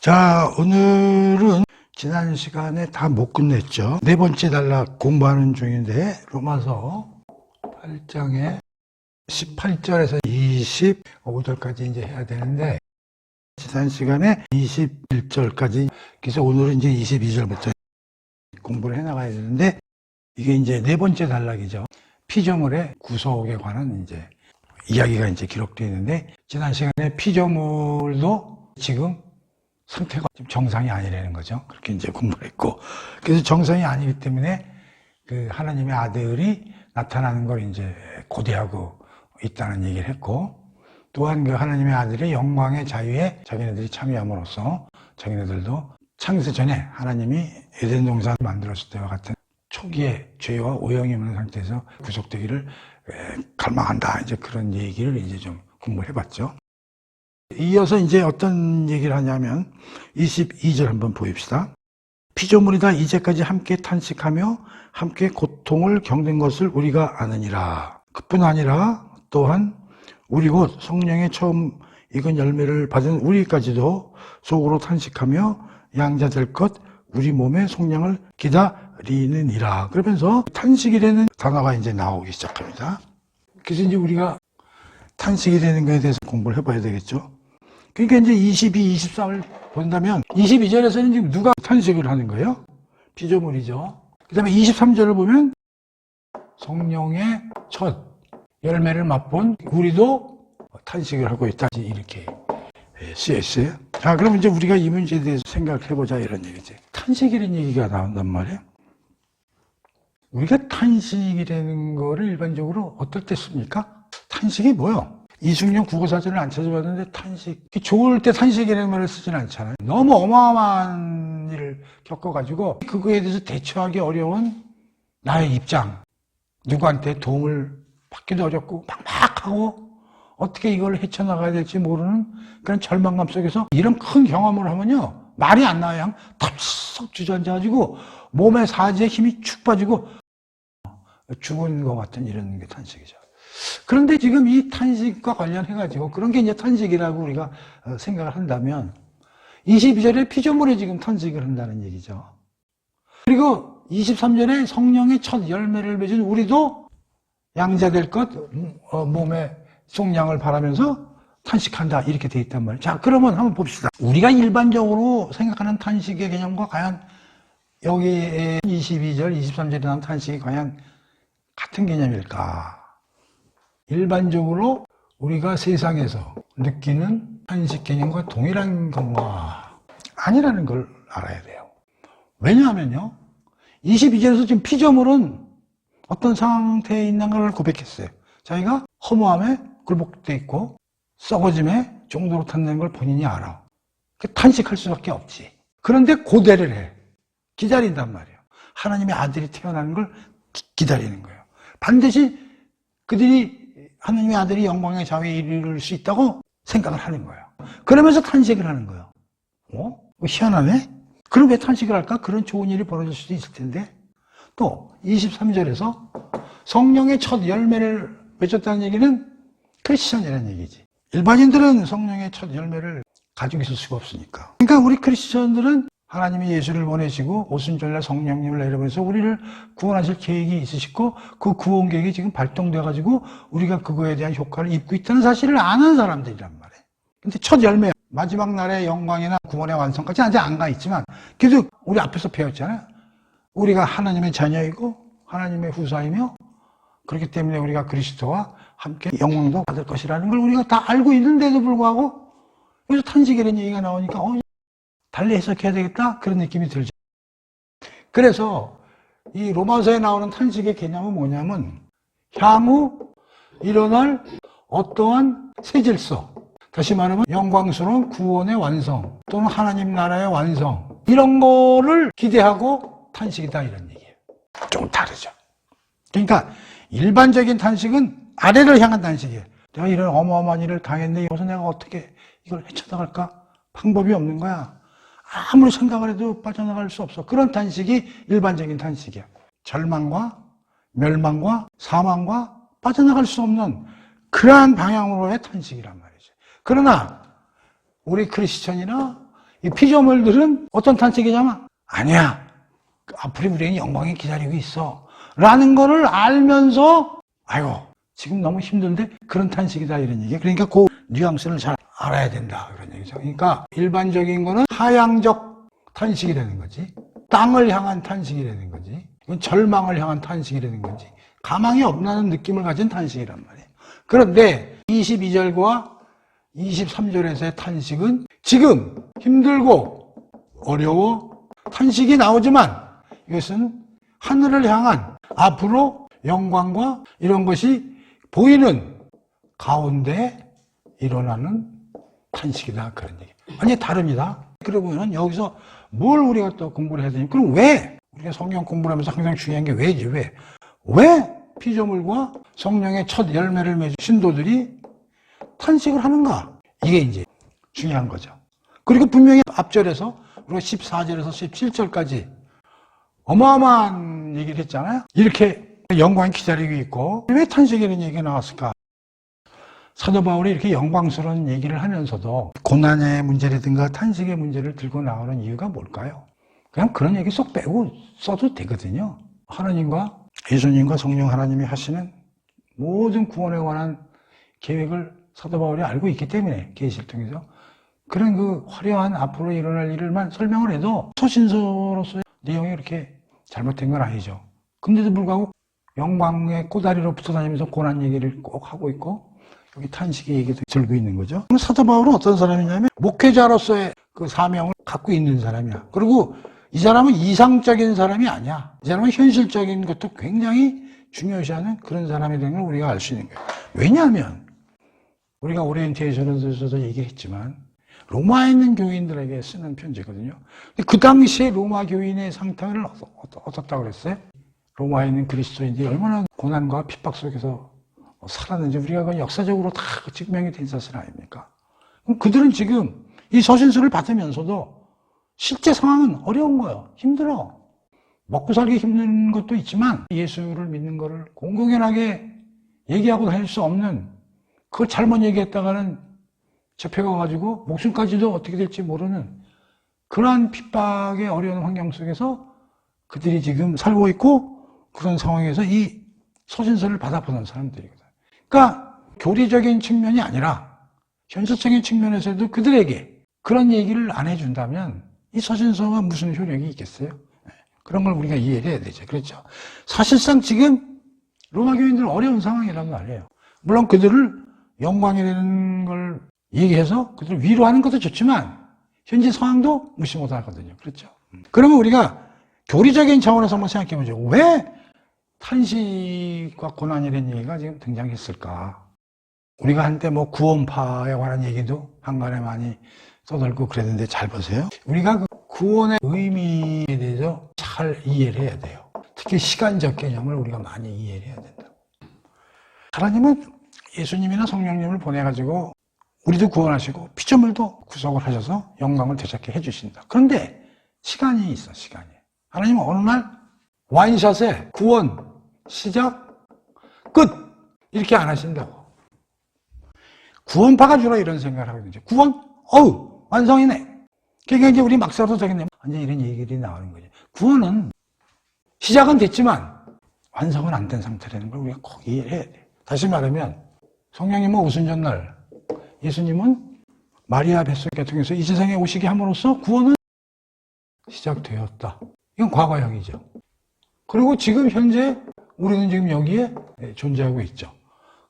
자, 오늘은 지난 시간에 다 못 끝냈죠. 네 번째 단락 공부하는 중인데 로마서 8장에 18절에서 25절까지 이제 해야 되는데 지난 시간에 21절까지 그래서 오늘은 이제 22절부터 공부를 해 나가야 되는데 이게 이제 네 번째 단락이죠. 피조물의 구속에 관한 이제 이야기가 이제 기록되어 있는데 지난 시간에 피조물도 지금 상태가 좀 정상이 아니라는 거죠. 그렇게 이제 공부를 했고. 그래서 정상이 아니기 때문에 그 하나님의 아들이 나타나는 걸 이제 고대하고 있다는 얘기를 했고, 또한 그 하나님의 아들의 영광의 자유에 자기네들이 참여함으로써 자기네들도 창세 전에 하나님이 에덴 동산을 만들었을 때와 같은 초기의 죄와 오염이 없는 상태에서 구속되기를 갈망한다. 이제 그런 얘기를 이제 좀 공부를 해봤죠. 이어서 이제 어떤 얘기를 하냐면 22절 한번 보입시다. 피조물이 다 이제까지 함께 탄식하며 함께 고통을 겪는 것을 우리가 아느니라. 그뿐 아니라 또한 우리 곧 성령의 처음 익은 열매를 받은 우리까지도 속으로 탄식하며 양자될 것 우리 몸의 속량을 기다리느니라. 그러면서 탄식이라는 단어가 이제 나오기 시작합니다. 그래서 이제 우리가 탄식이 되는 것에 대해서 공부를 해봐야 되겠죠. 그러니까 이제 22, 23을 본다면 22절에서는 지금 누가 탄식을 하는 거예요? 피조물이죠. 그 다음에 23절을 보면 성령의 첫 열매를 맛본 우리도 탄식을 하고 있다. 이렇게 쓰여 있어요. 자, 그럼 이제 우리가 이 문제에 대해서 생각해보자 이런 얘기지. 탄식이라는 얘기가 나온단 말이에요. 우리가 탄식이라는 거를 일반적으로 어떨 때 씁니까? 탄식이 뭐요? 이승용 국어사전을 안 찾아봤는데 탄식, 좋을 때 탄식이라는 말을 쓰진 않잖아요. 너무 어마어마한 일을 겪어가지고 그거에 대해서 대처하기 어려운 나의 입장, 누구한테 도움을 받기도 어렵고 막막하고 어떻게 이걸 헤쳐나가야 될지 모르는 그런 절망감 속에서 이런 큰 경험을 하면요 말이 안 나와요. 그냥 덥석 주저앉아가지고 몸에 사지에 힘이 축 빠지고 죽은 것 같은 이런 게 탄식이죠. 그런데 지금 이 탄식과 관련해가지고 그런 게 이제 탄식이라고 우리가 생각을 한다면 22절에 피조물이 지금 탄식을 한다는 얘기죠. 그리고 23절에 성령의 첫 열매를 맺은 우리도 양자될 것 몸의 속량을 바라면서 탄식한다 이렇게 돼 있단 말이에요. 자, 그러면 한번 봅시다. 우리가 일반적으로 생각하는 탄식의 개념과 과연 여기 22절, 23절에 나온 탄식이 과연 같은 개념일까? 일반적으로 우리가 세상에서 느끼는 탄식 개념과 동일한 건가? 아니라는 걸 알아야 돼요. 왜냐하면요, 22절에서 지금 피조물은 어떤 상태에 있는 걸 고백했어요. 자기가 허무함에 굴복돼 있고 썩어짐에 종도로 탔는 걸 본인이 알아. 탄식할 수밖에 없지. 그런데 고대를 해. 기다린단 말이에요. 하나님의 아들이 태어나는 걸 기다리는 거예요. 반드시 그들이 하나님의 아들이 영광의 자유에 이를 수 있다고 생각을 하는 거예요. 그러면서 탄식을 하는 거예요. 희한하네? 그럼 왜 탄식을 할까? 그런 좋은 일이 벌어질 수도 있을 텐데. 또 23절에서 성령의 첫 열매를 맺었다는 얘기는 크리스천이라는 얘기지. 일반인들은 성령의 첫 열매를 가지고 있을 수가 없으니까. 그러니까 우리 크리스천들은 하나님이 예수를 보내시고 오순절날 성령님을 내려보내서 우리를 구원하실 계획이 있으시고 그 구원 계획이 지금 발동돼가지고 우리가 그거에 대한 효과를 입고 있다는 사실을 아는 사람들이란 말이에요. 근데 첫 열매, 마지막 날의 영광이나 구원의 완성까지 아직 안 가 있지만 그래도 우리 앞에서 배웠잖아요. 우리가 하나님의 자녀이고 하나님의 후사이며 그렇기 때문에 우리가 그리스도와 함께 영광도 받을 것이라는 걸 우리가 다 알고 있는데도 불구하고 여기서 탄식이라는 얘기가 나오니까 달리 해석해야 되겠다? 그런 느낌이 들죠. 그래서 이 로마서에 나오는 탄식의 개념은 뭐냐면 향후 일어날 어떠한 새 질서, 다시 말하면 영광스러운 구원의 완성 또는 하나님 나라의 완성 이런 거를 기대하고 탄식이다 이런 얘기예요. 좀 다르죠. 그러니까 일반적인 탄식은 아래를 향한 탄식이에요. 내가 이런 어마어마한 일을 당했는데 여기서 내가 어떻게 이걸 헤쳐나갈까? 방법이 없는 거야. 아무리 생각을 해도 빠져나갈 수 없어. 그런 탄식이 일반적인 탄식이야. 절망과 멸망과 사망과 빠져나갈 수 없는 그러한 방향으로의 탄식이란 말이죠. 그러나 우리 크리스천이나 이 피조물들은 어떤 탄식이냐면 아니야. 앞으로 우리에게 영광이 기다리고 있어. 라는 거를 알면서 아이고 지금 너무 힘든데 그런 탄식이다 이런 얘기. 그러니까 그 뉘앙스를 잘 알아야 된다 그런 얘기죠. 그러니까 일반적인 거는 하향적 탄식이라는 거지. 땅을 향한 탄식이라는 거지. 이건 절망을 향한 탄식이라는 거지. 가망이 없나는 느낌을 가진 탄식이란 말이에요. 그런데 22절과 23절에서의 탄식은 지금 힘들고 어려워 탄식이 나오지만 이것은 하늘을 향한 앞으로 영광과 이런 것이 보이는 가운데 일어나는 탄식이다 그런 얘기. 완전히 다릅니다. 그러면 여기서 뭘 우리가 또 공부를 해야 되냐? 그럼 왜 우리가 성경 공부를 하면서 항상 중요한 게 왜지? 왜 피조물과 성령의 첫 열매를 맺은 신도들이 탄식을 하는가? 이게 이제 중요한 거죠. 그리고 분명히 앞절에서 우리가 14절에서 17절까지 어마어마한 얘기를 했잖아요. 이렇게 영광이 기다리고 있고 왜 탄식이라는 얘기가 나왔을까? 사도 바울이 이렇게 영광스러운 얘기를 하면서도 고난의 문제라든가 탄식의 문제를 들고 나오는 이유가 뭘까요? 그냥 그런 얘기 쏙 빼고 써도 되거든요. 하나님과 예수님과 성령 하나님이 하시는 모든 구원에 관한 계획을 사도 바울이 알고 있기 때문에 계시를 통해서 그런 그 화려한 앞으로 일어날 일을만 설명을 해도 서신서로서의 내용이 그렇게 잘못된 건 아니죠. 근데도 불구하고 영광의 꼬다리로 붙어 다니면서 고난 얘기를 꼭 하고 있고 여기 탄식의 얘기도 들고 있는 거죠. 그럼 사도 바울은 어떤 사람이냐면 목회자로서의 그 사명을 갖고 있는 사람이야. 그리고 이 사람은 이상적인 사람이 아니야. 이 사람은 현실적인 것도 굉장히 중요시하는 그런 사람이 되는 걸 우리가 알 수 있는 거예요. 왜냐하면 우리가 오리엔테이션에서도 얘기했지만 로마에 있는 교인들에게 쓰는 편지거든요. 그 당시에 로마 교인의 상태를 어떻다고 그랬어요? 로마에 있는 그리스도인들이 얼마나 고난과 핍박 속에서 살았는지 우리가 그 역사적으로 다 증명이 된 사실 아닙니까? 그럼 그들은 지금 이 서신서를 받으면서도 실제 상황은 어려운 거예요. 힘들어. 먹고 살기 힘든 것도 있지만 예수를 믿는 거를 공공연하게 얘기하고 다닐 수 없는 그걸 잘못 얘기했다가는 잡혀가가지고 목숨까지도 어떻게 될지 모르는 그러한 핍박의 어려운 환경 속에서 그들이 지금 살고 있고 그런 상황에서 이 서신서를 받아보는 사람들이거든. 그러니까 교리적인 측면이 아니라 현실적인 측면에서도 그들에게 그런 얘기를 안 해준다면 이 서신서가 무슨 효력이 있겠어요? 그런 걸 우리가 이해를 해야 되죠. 그렇죠? 사실상 지금 로마 교인들은 어려운 상황이란 말이에요. 물론 그들을 영광이라는 걸 얘기해서 그들을 위로하는 것도 좋지만 현재 상황도 무시 못하거든요. 그렇죠? 그러면 우리가 교리적인 차원에서 한번 생각해 보죠. 왜 탄식과 고난이라는 얘기가 지금 등장했을까? 우리가 한때 뭐 구원파에 관한 얘기도 한간에 많이 써들고 그랬는데 잘 보세요. 우리가 그 구원의 의미에 대해서 잘 이해를 해야 돼요. 특히 시간적 개념을 우리가 많이 이해를 해야 된다. 하나님은 예수님이나 성령님을 보내가지고 우리도 구원하시고 피조물도 구속을 하셔서 영광을 되찾게 해주신다. 그런데 시간이 있어, 시간이. 하나님은 어느 날 와인샷에 구원, 시작, 끝! 이렇게 안 하신다고. 구원파가 주로 이런 생각을 하거든요. 구원? 어우, 완성이네. 그러니까 이제 우리 막 써도 되겠네. 완전 이런 얘기들이 나오는 거죠. 구원은 시작은 됐지만 완성은 안 된 상태라는 걸 우리가 꼭 이해해야 돼. 다시 말하면 성령님은 오순절날, 예수님은 마리아 뱃속에 통해서 이 세상에 오시게 함으로써 구원은 시작되었다. 이건 과거형이죠. 그리고 지금 현재 우리는 지금 여기에 존재하고 있죠.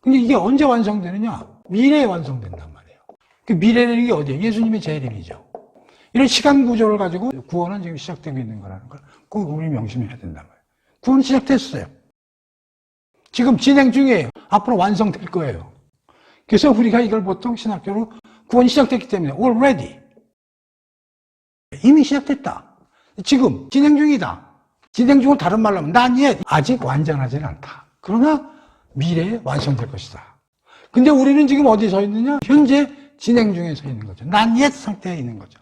근데 이게 언제 완성되느냐? 미래에 완성된단 말이에요. 그 미래는 이게 어디예요? 예수님의 재림이죠. 이런 시간 구조를 가지고 구원은 지금 시작되고 있는 거라는 걸 꼭 우리 명심해야 된단 말이에요. 구원은 시작됐어요. 지금 진행 중이에요. 앞으로 완성될 거예요. 그래서 우리가 이걸 보통 신학적으로 구원이 시작됐기 때문에 already 이미 시작됐다. 지금 진행 중이다. 진행 중은 다른 말로 하면 not yet 아직 완전하지는 않다. 그러나 미래에 완성될 것이다. 근데 우리는 지금 어디에 서 있느냐? 현재 진행 중에 서 있는 거죠. not yet 상태에 있는 거죠.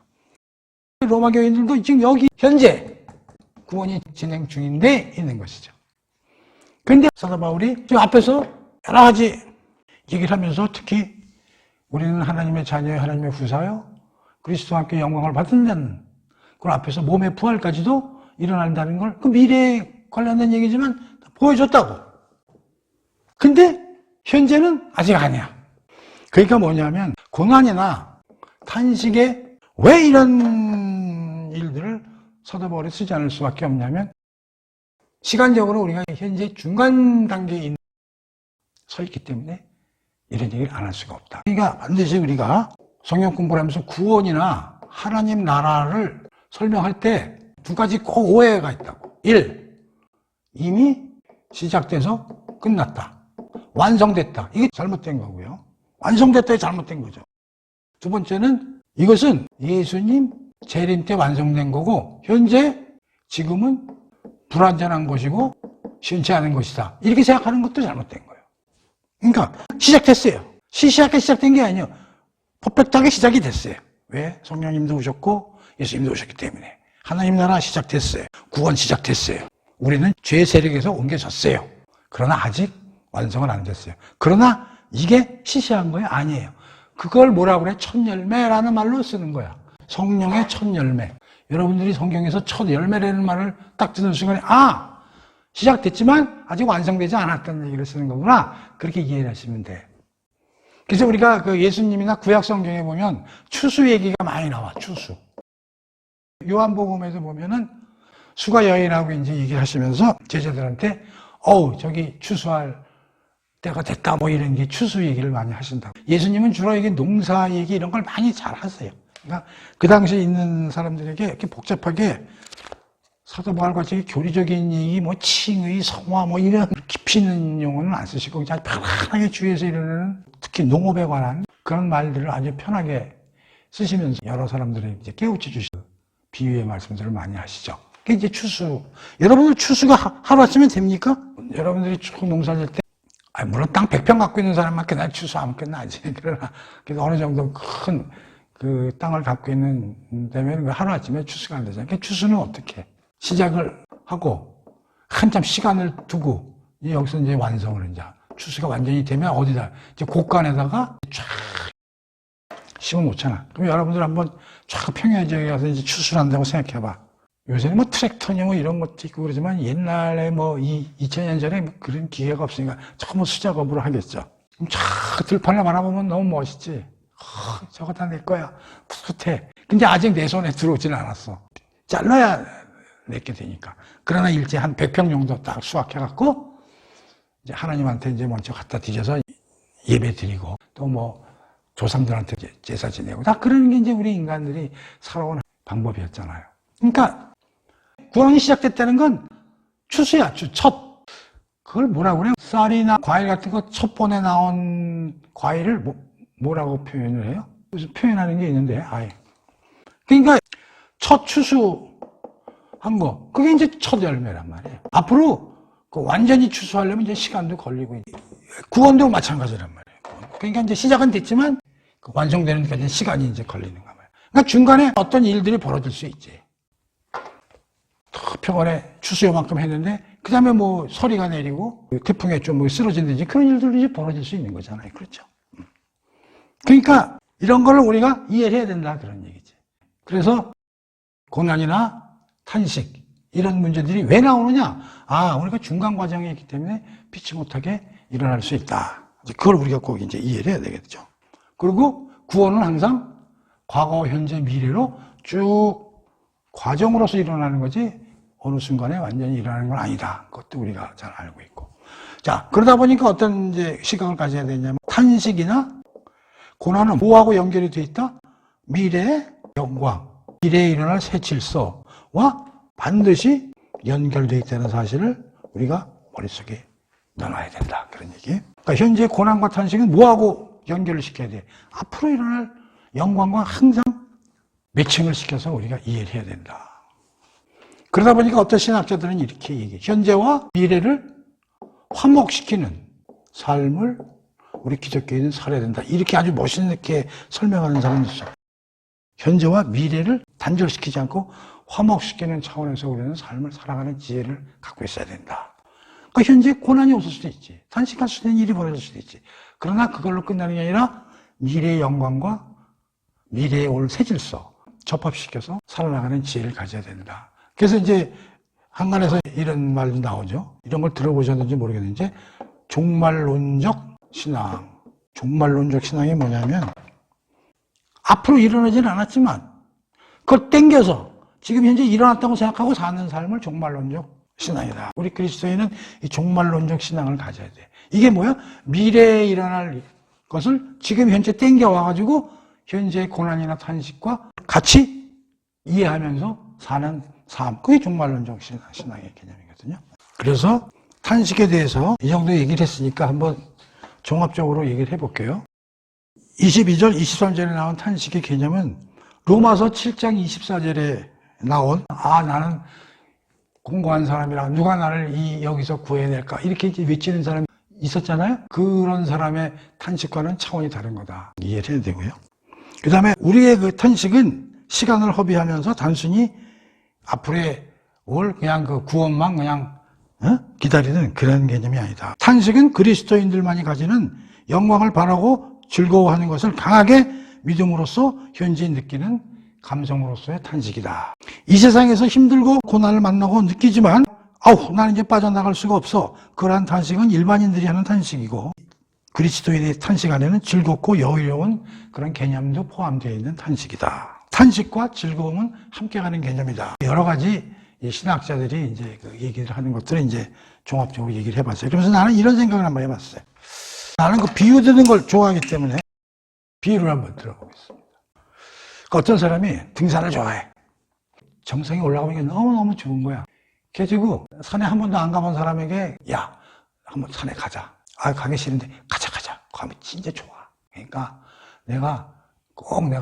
로마 교인들도 지금 여기 현재 구원이 진행 중인데 있는 것이죠. 그런데 사도 바울이 지금 앞에서 여러 가지 얘기를 하면서 특히 우리는 하나님의 자녀요, 하나님의 후사요, 그리스도와 함께 영광을 받는다는 그 앞에서 몸의 부활까지도 일어난다는 걸 그 미래에 관련된 얘기지만 보여줬다고. 근데 현재는 아직 아니야. 그러니까 뭐냐면 고난이나 탄식에 왜 이런 일들을 사도 바울이 쓰지 않을 수밖에 없냐면 시간적으로 우리가 현재 중간 단계에 서 있기 때문에 이런 얘기를 안 할 수가 없다. 그러니까 반드시 우리가 성경 공부를 하면서 구원이나 하나님 나라를 설명할 때 두 가지 꼭 오해가 있다고. 1. 이미 시작돼서 끝났다. 완성됐다. 이게 잘못된 거고요. 완성됐다에 잘못된 거죠. 두 번째는 이것은 예수님 재림 때 완성된 거고 현재 지금은 불완전한 것이고 시원치 않은 것이다. 이렇게 생각하는 것도 잘못된 거예요. 그러니까 시작됐어요. 시작된 게 아니에요. 퍼펙트하게 시작이 됐어요. 왜? 성령님도 오셨고 예수님도 오셨기 때문에. 하나님 나라 시작됐어요. 구원 시작됐어요. 우리는 죄의 세력에서 옮겨졌어요. 그러나 아직 완성은 안 됐어요. 그러나 이게 시시한 거예요? 아니에요. 그걸 뭐라고 그래? 첫 열매라는 말로 쓰는 거야. 성령의 첫 열매. 여러분들이 성경에서 첫 열매라는 말을 딱 듣는 순간에 시작됐지만 아직 완성되지 않았다는 얘기를 쓰는 거구나. 그렇게 이해를 하시면 돼. 그래서 우리가 그 예수님이나 구약 성경에 보면 추수 얘기가 많이 나와. 추수. 요한복음에서 보면은 수가 여인하고 이제 얘기를 하시면서 제자들한테 저기 추수할 때가 됐다 뭐 이런 게 추수 얘기를 많이 하신다고. 예수님은 주로 이게 농사 얘기 이런 걸 많이 잘 하세요. 그러니까 그 당시에 있는 사람들에게 이렇게 복잡하게 사도 바울같이 교리적인 얘기, 뭐 칭의, 성화 뭐 이런 깊이 있는 용어는 안 쓰시고 그냥 편안하게 주위에서 이루는 특히 농업에 관한 그런 말들을 아주 편하게 쓰시면서 여러 사람들이 이제 깨우쳐 주시고 비유의 말씀들을 많이 하시죠. 그게 이제 추수. 여러분들 추수가 하루아침에 됩니까? 여러분들이 쭉 농사질 때 물론 땅 100평 갖고 있는 사람만 그날 추수하면 끝나지. 그러나 어느 정도 큰 그 땅을 갖고 있는 데면 하루아침에 추수가 안 되잖아요. 그러니까 추수는 어떻게 해? 시작을 하고 한참 시간을 두고 여기서 이제 완성을 이제 추수가 완전히 되면 어디다 이제 곡간에다가 쫙 심어 놓잖아. 그럼 여러분들 한번 쫙 평야 지역에 가서 이제 추수를 한다고 생각해봐. 요새는 뭐 트랙터냐 뭐 이런 것도 있고 그러지만 옛날에 뭐 2000년 전에 뭐 그런 기회가 없으니까 처음 수작업으로 하겠죠. 그럼 쫙 들판을 바라보면 너무 멋있지. 저거 다 내 거야. 풋풋해. 근데 아직 내 손에 들어오지는 않았어. 잘라야 내게 되니까. 그러나 일제 한 100평 정도 딱 수확해갖고 이제 하나님한테 이제 먼저 갖다 드려서 예배 드리고 또 뭐 조상들한테 제사 지내고 다 그런 게 이제 우리 인간들이 살아온 방법이었잖아요. 그러니까 구원이 시작됐다는 건 추수야, 첫. 그걸 뭐라고 그래요? 쌀이나 과일 같은 거 첫 번에 나온 과일을 뭐라고 표현을 해요? 무슨 표현하는 게 있는데, 아예. 그러니까 첫 추수한 거, 그게 이제 첫 열매란 말이에요. 앞으로 그 완전히 추수하려면 이제 시간도 걸리고, 구원도 마찬가지란 말이에요. 그러니까 이제 시작은 됐지만 그 완성되는 데까지 시간이 이제 걸리는 거예요. 그러니까 중간에 어떤 일들이 벌어질 수 있지. 평원에 추수 요만큼 했는데 그 다음에 뭐 서리가 내리고 태풍에 좀 뭐 쓰러진다든지 그런 일들이 이제 벌어질 수 있는 거잖아요. 그렇죠? 그러니까 이런 걸 우리가 이해를 해야 된다 그런 얘기지. 그래서 고난이나 탄식 이런 문제들이 왜 나오느냐? 우리가 중간 과정에 있기 때문에 피치 못하게 일어날 수 있다. 그걸 우리가 꼭 이제 이해를 해야 되겠죠. 그리고 구원은 항상 과거, 현재, 미래로 쭉 과정으로서 일어나는 거지 어느 순간에 완전히 일어나는 건 아니다. 그것도 우리가 잘 알고 있고. 자, 그러다 보니까 어떤 이제 시각을 가져야 되냐면 탄식이나 고난은 뭐하고 연결이 돼 있다? 미래의 영광, 미래에 일어날 새 질서와 반드시 연결되어 있다는 사실을 우리가 머릿속에 넣어놔야 된다. 그런 얘기. 그러니까 현재 고난과 탄식은 뭐하고 연결을 시켜야 돼? 앞으로 일어날 영광과 항상 매칭을 시켜서 우리가 이해를 해야 된다. 그러다 보니까 어떤 신학자들은 이렇게 얘기해. 현재와 미래를 화목시키는 삶을 우리 기독교인은 살아야 된다. 이렇게 아주 멋있게 설명하는 사람이 있어요. 현재와 미래를 단절시키지 않고 화목시키는 차원에서 우리는 삶을 살아가는 지혜를 갖고 있어야 된다. 그러니까 현재 고난이 없을 수도 있지. 단식할 수 있는 일이 벌어질 수도 있지. 그러나 그걸로 끝나는 게 아니라 미래의 영광과 미래에 올 새 질서 접합시켜서 살아나가는 지혜를 가져야 된다. 그래서 이제 한간에서 이런 말도 나오죠. 이런 걸 들어보셨는지 모르겠는데 종말론적 신앙. 종말론적 신앙이 뭐냐면 앞으로 일어나지는 않았지만 그걸 땡겨서 지금 현재 일어났다고 생각하고 사는 삶을 종말론적 신앙이다. 우리 그리스도인은 이 종말론적 신앙을 가져야 돼. 이게 뭐야? 미래에 일어날 것을 지금 현재 땡겨와가지고 현재의 고난이나 탄식과 같이 이해하면서 사는 삶. 그게 종말론적 신앙의 개념이거든요. 그래서 탄식에 대해서 이 정도 얘기를 했으니까 한번 종합적으로 얘기를 해볼게요. 22절, 23절에 나온 탄식의 개념은 로마서 7장 24절에 나온 나는 공고한 사람이라 누가 나를 여기서 구해낼까 이렇게 외치는 사람이 있었잖아요. 그런 사람의 탄식과는 차원이 다른 거다. 이해를 해야 되고요. 그 다음에 우리의 그 탄식은 시간을 허비하면서 단순히 앞으로의 올 그냥 그 구원만 그냥 기다리는 그런 개념이 아니다. 탄식은 그리스도인들만이 가지는 영광을 바라고 즐거워하는 것을 강하게 믿음으로써 현재 느끼는 감성으로서의 탄식이다. 이 세상에서 힘들고 고난을 만나고 느끼지만 나는 이제 빠져나갈 수가 없어. 그러한 탄식은 일반인들이 하는 탄식이고 그리스도인의 탄식 안에는 즐겁고 여유로운 그런 개념도 포함되어 있는 탄식이다. 탄식과 즐거움은 함께 가는 개념이다. 여러 가지 신학자들이 이제 그 얘기를 하는 것들을 이제 종합적으로 얘기를 해봤어요. 그래서 나는 이런 생각을 한번 해봤어요. 나는 그 비유 드는 걸 좋아하기 때문에 비유를 한번 들어보겠습니다. 어떤 사람이 등산을 좋아해. 정상에 올라가면 이게 너무너무 좋은 거야. 그래가지고 산에 한 번도 안 가본 사람에게 야, 한번 산에 가자. 가기 싫은데 가자. 가면 진짜 좋아. 그러니까 내가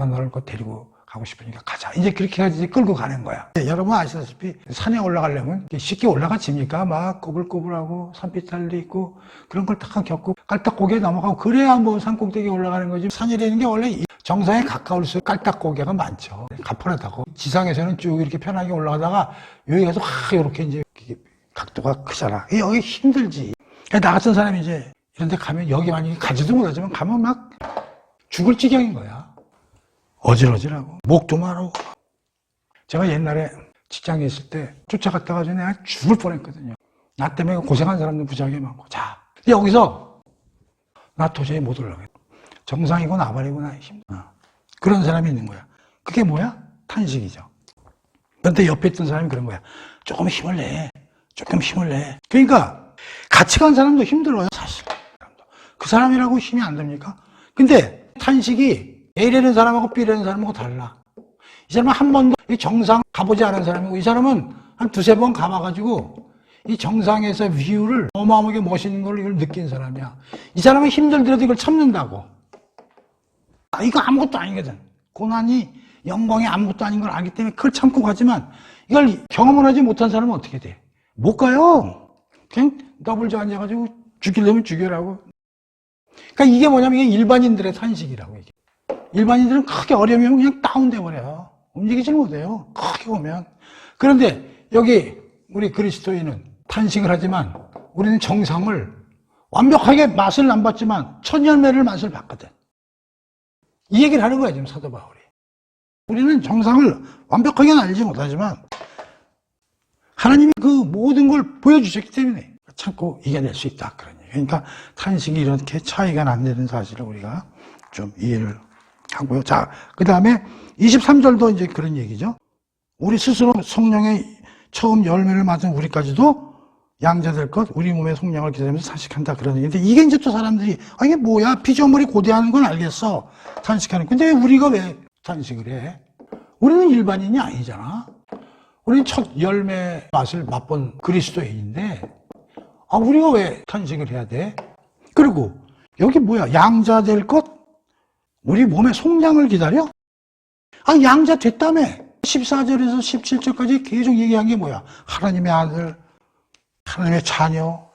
너를 데리고 가고 싶으니까 가자. 이제 그렇게 해야지 끌고 가는 거야. 여러분 아시다시피 산에 올라가려면 쉽게 올라가집니까? 막 꼬불꼬불하고 산비탈도 있고 그런 걸 다 겪고 깔딱고개 넘어가고 그래야 뭐 산꼭대기에 올라가는 거지. 산이라는 게 원래 정상에 가까울수록 깔딱고개가 많죠. 가뿐하다고. 지상에서는 쭉 이렇게 편하게 올라가다가 여기 가서 이렇게 이제 각도가 크잖아. 여기 힘들지. 나 같은 사람이 이제 이런 데 가면 여기 만약에 가지도 못하지만 가면 막 죽을 지경인 거야. 어질어질하고 목도 마르고. 제가 옛날에 직장에 있을 때 쫓아갔다가 내가 죽을 뻔했거든요. 나 때문에 고생한 사람들 무지하게 많고. 자, 여기서 나 도저히 못 올라가겠다. 정상이고 나발이고 힘들어. 그런 사람이 있는 거야. 그게 뭐야? 탄식이죠. 그런데 옆에 있던 사람이 그런 거야. 조금 힘을 내. 그러니까 같이 간 사람도 힘들어요. 사실 그 사람이라고 힘이 안 됩니까? 근데 탄식이 A라는 사람하고 B라는 사람하고 달라. 이 사람은 한 번도 정상 가보지 않은 사람이고 이 사람은 한 두세 번 가봐가지고 이 정상에서 뷰를 어마어마하게 멋있는 걸 이걸 느낀 사람이야. 이 사람은 힘들더라도 이걸 참는다고. 이거 아무것도 아니거든. 고난이 영광이 아무것도 아닌 걸 알기 때문에 그걸 참고 가지만 이걸 경험을 하지 못한 사람은 어떻게 돼? 못 가요. 그냥 더블저 앉아가지고 죽이려면 죽여라고. 그러니까 이게 뭐냐면 이게 일반인들의 탄식이라고. 이게. 일반인들은 크게 어려움이 오면 그냥 다운돼 버려요. 움직이질 못해요. 크게 오면. 그런데 여기 우리 그리스도인은 탄식을 하지만 우리는 정상을 완벽하게 맛을 안 봤지만 천열매를 맛을 봤거든. 이 얘기를 하는 거야 지금 사도 바울이. 우리는 정상을 완벽하게는 알지 못하지만 하나님이 그 모든 걸 보여주셨기 때문에 참고 이겨낼 수 있다. 그런 얘기. 그러니까 탄식이 이렇게 차이가 난다는 사실을 우리가 좀 이해를 하고요. 자, 그 다음에 23절도 이제 그런 얘기죠. 우리 스스로 성령의 처음 열매를 맞은 우리까지도 양자될 것, 우리 몸의 성령을 기다리면서 탄식한다. 그런 얘기인데 이게 이제 또 사람들이 이게 뭐야? 피조물이 고대하는 건 알겠어. 탄식하는. 근데 우리가 왜 탄식을 해? 우리는 일반인이 아니잖아. 우리는 첫 열매 맛을 맛본 그리스도인인데 우리가 왜 탄식을 해야 돼? 그리고 여기 뭐야? 양자될 것? 우리 몸의 속량을 기다려? 양자 됐다며. 14절에서 17절까지 계속 얘기한 게 뭐야? 하나님의 아들, 하나님의 자녀,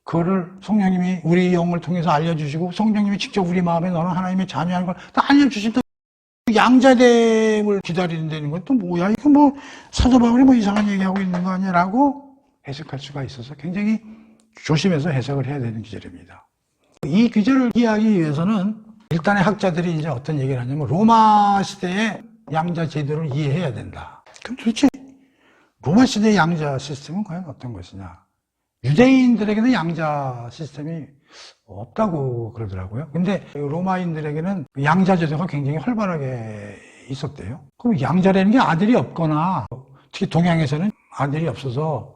그거를 성령님이 우리 영을 통해서 알려주시고 성령님이 직접 우리 마음에 너는 하나님의 자녀라는 걸 다 알려주신다. 양자됨을 기다리는 건 또 뭐야? 이거 뭐 사도 바울이 뭐 이상한 얘기하고 있는 거 아니라고 해석할 수가 있어서 굉장히 조심해서 해석을 해야 되는 구절입니다. 이 구절을 이해하기 위해서는 일단의 학자들이 이제 어떤 얘기를 하냐면 로마 시대의 양자 제도를 이해해야 된다. 그럼 도대체 로마 시대의 양자 시스템은 과연 어떤 것이냐? 유대인들에게는 양자 시스템이 없다고 그러더라고요. 근데 로마인들에게는 양자 제도가 굉장히 활발하게 있었대요. 그럼 양자라는 게 아들이 없거나, 특히 동양에서는 아들이 없어서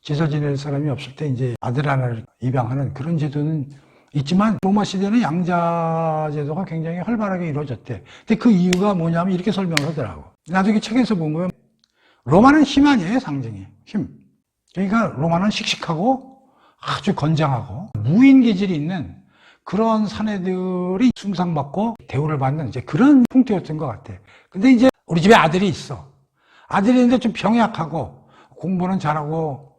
제사 지낼 사람이 없을 때 이제 아들 하나를 입양하는 그런 제도는 있지만, 로마 시대는 양자 제도가 굉장히 활발하게 이루어졌대. 근데 그 이유가 뭐냐면 이렇게 설명을 하더라고. 나도 이 책에서 본 거예요. 로마는 힘 아니에요, 상징이. 힘. 그러니까 로마는 씩씩하고 아주 건장하고 무인 기질이 있는 그런 사내들이 숭상받고 대우를 받는 이제 그런 풍토였던 것 같아. 근데 이제 우리 집에 아들이 있어. 아들이 있는데 좀 병약하고 공부는 잘하고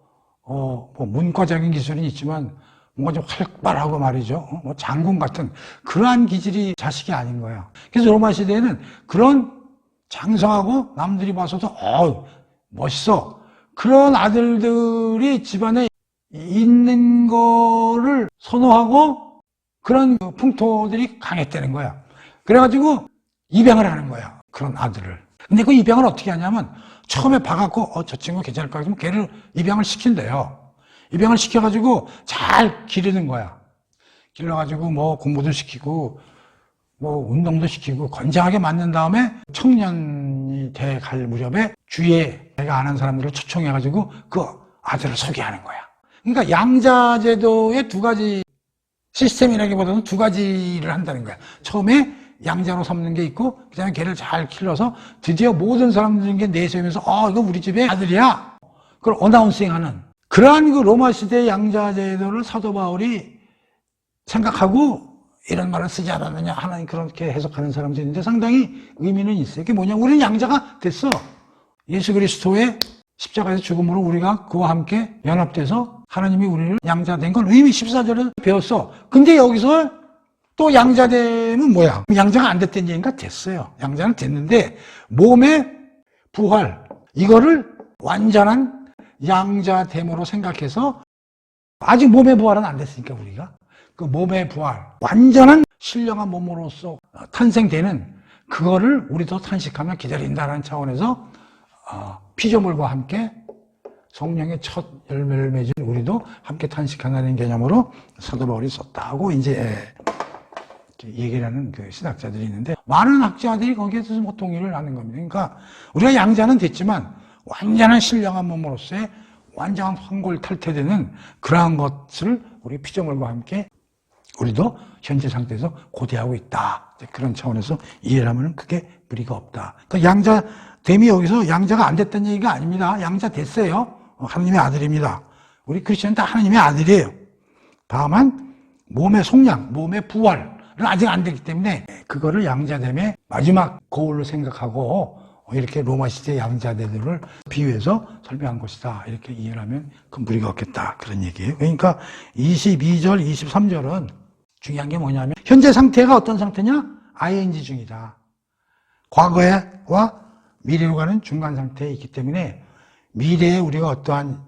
뭐 문과적인 기술은 있지만 뭔가 좀 활발하고 말이죠. 뭐 장군 같은 그러한 기질이 자식이 아닌 거야. 그래서 로마 시대에는 그런 장성하고 남들이 봐서도 멋있어. 그런 아들들이 집안에 있는 거를 선호하고 그런 풍토들이 강했다는 거야. 그래가지고 입양을 하는 거야. 그런 아들을. 근데 그 입양을 어떻게 하냐면 처음에 봐갖고 저 친구 괜찮을 것 같으면 걔를 입양을 시킨대요. 입양을 시켜가지고 잘 기르는 거야. 길러가지고 뭐 공부도 시키고 뭐 운동도 시키고 건장하게 만든 다음에 청년이 돼 갈 무렵에 주위에 내가 아는 사람들을 초청해가지고 그 아들을 소개하는 거야. 그러니까 양자제도의 두 가지 시스템이라기보다는 두 가지를 한다는 거야. 처음에 양자로 삼는 게 있고 그다음에 걔를 잘 길러서 드디어 모든 사람들에게 내세우면서 이거 우리 집의 아들이야. 그걸 어나운싱하는 그러한 그 로마 시대의 양자제도를 사도 바울이 생각하고 이런 말을 쓰지 않았느냐 하는 그렇게 해석하는 사람들이 있는데 상당히 의미는 있어요. 그게 뭐냐? 우리는 양자가 됐어. 예수 그리스도의 십자가에서 죽음으로 우리가 그와 함께 연합돼서 하나님이 우리를 양자된 건 이미 14절에 배웠어. 근데 여기서 또 양자됨은 뭐야? 양자가 안 됐던 얘기인가? 됐어요. 양자는 됐는데 몸의 부활 이거를 완전한 양자됨으로 생각해서 아직 몸의 부활은 안 됐으니까 우리가 그 몸의 부활 완전한 신령한 몸으로서 탄생되는 그거를 우리도 탄식하며 기다린다는 차원에서 피조물과 함께 성령의 첫 열매를 맺은 우리도 함께 탄식하는 개념으로 사도 바울이 썼다고 이제 얘기를 하는 그 신학자들이 있는데 많은 학자들이 거기에 대해서 뭐 동의를 하는 겁니다. 그러니까 우리가 양자는 됐지만 완전한 신령한 몸으로서의 완전한 환골탈태되는 그러한 것을 우리 피조물과 함께 우리도 현재 상태에서 고대하고 있다. 그런 차원에서 이해를 하면 그게 무리가 없다. 그러니까 양자됨이 여기서 양자가 안 됐다는 얘기가 아닙니다. 양자 됐어요. 하나님의 아들입니다. 우리 크리스천은 다 하나님의 아들이에요. 다만 몸의 속량, 몸의 부활은 아직 안 됐기 때문에 그거를 양자됨의 마지막 거울로 생각하고 이렇게 로마 시대 양자대들을 비유해서 설명한 것이다. 이렇게 이해를 하면 큰 무리가 없겠다. 그런 얘기예요. 그러니까 22절, 23절은 중요한 게 뭐냐면 현재 상태가 어떤 상태냐? ing 중이다. 과거와 미래로 가는 중간 상태에 있기 때문에 미래에 우리가 어떠한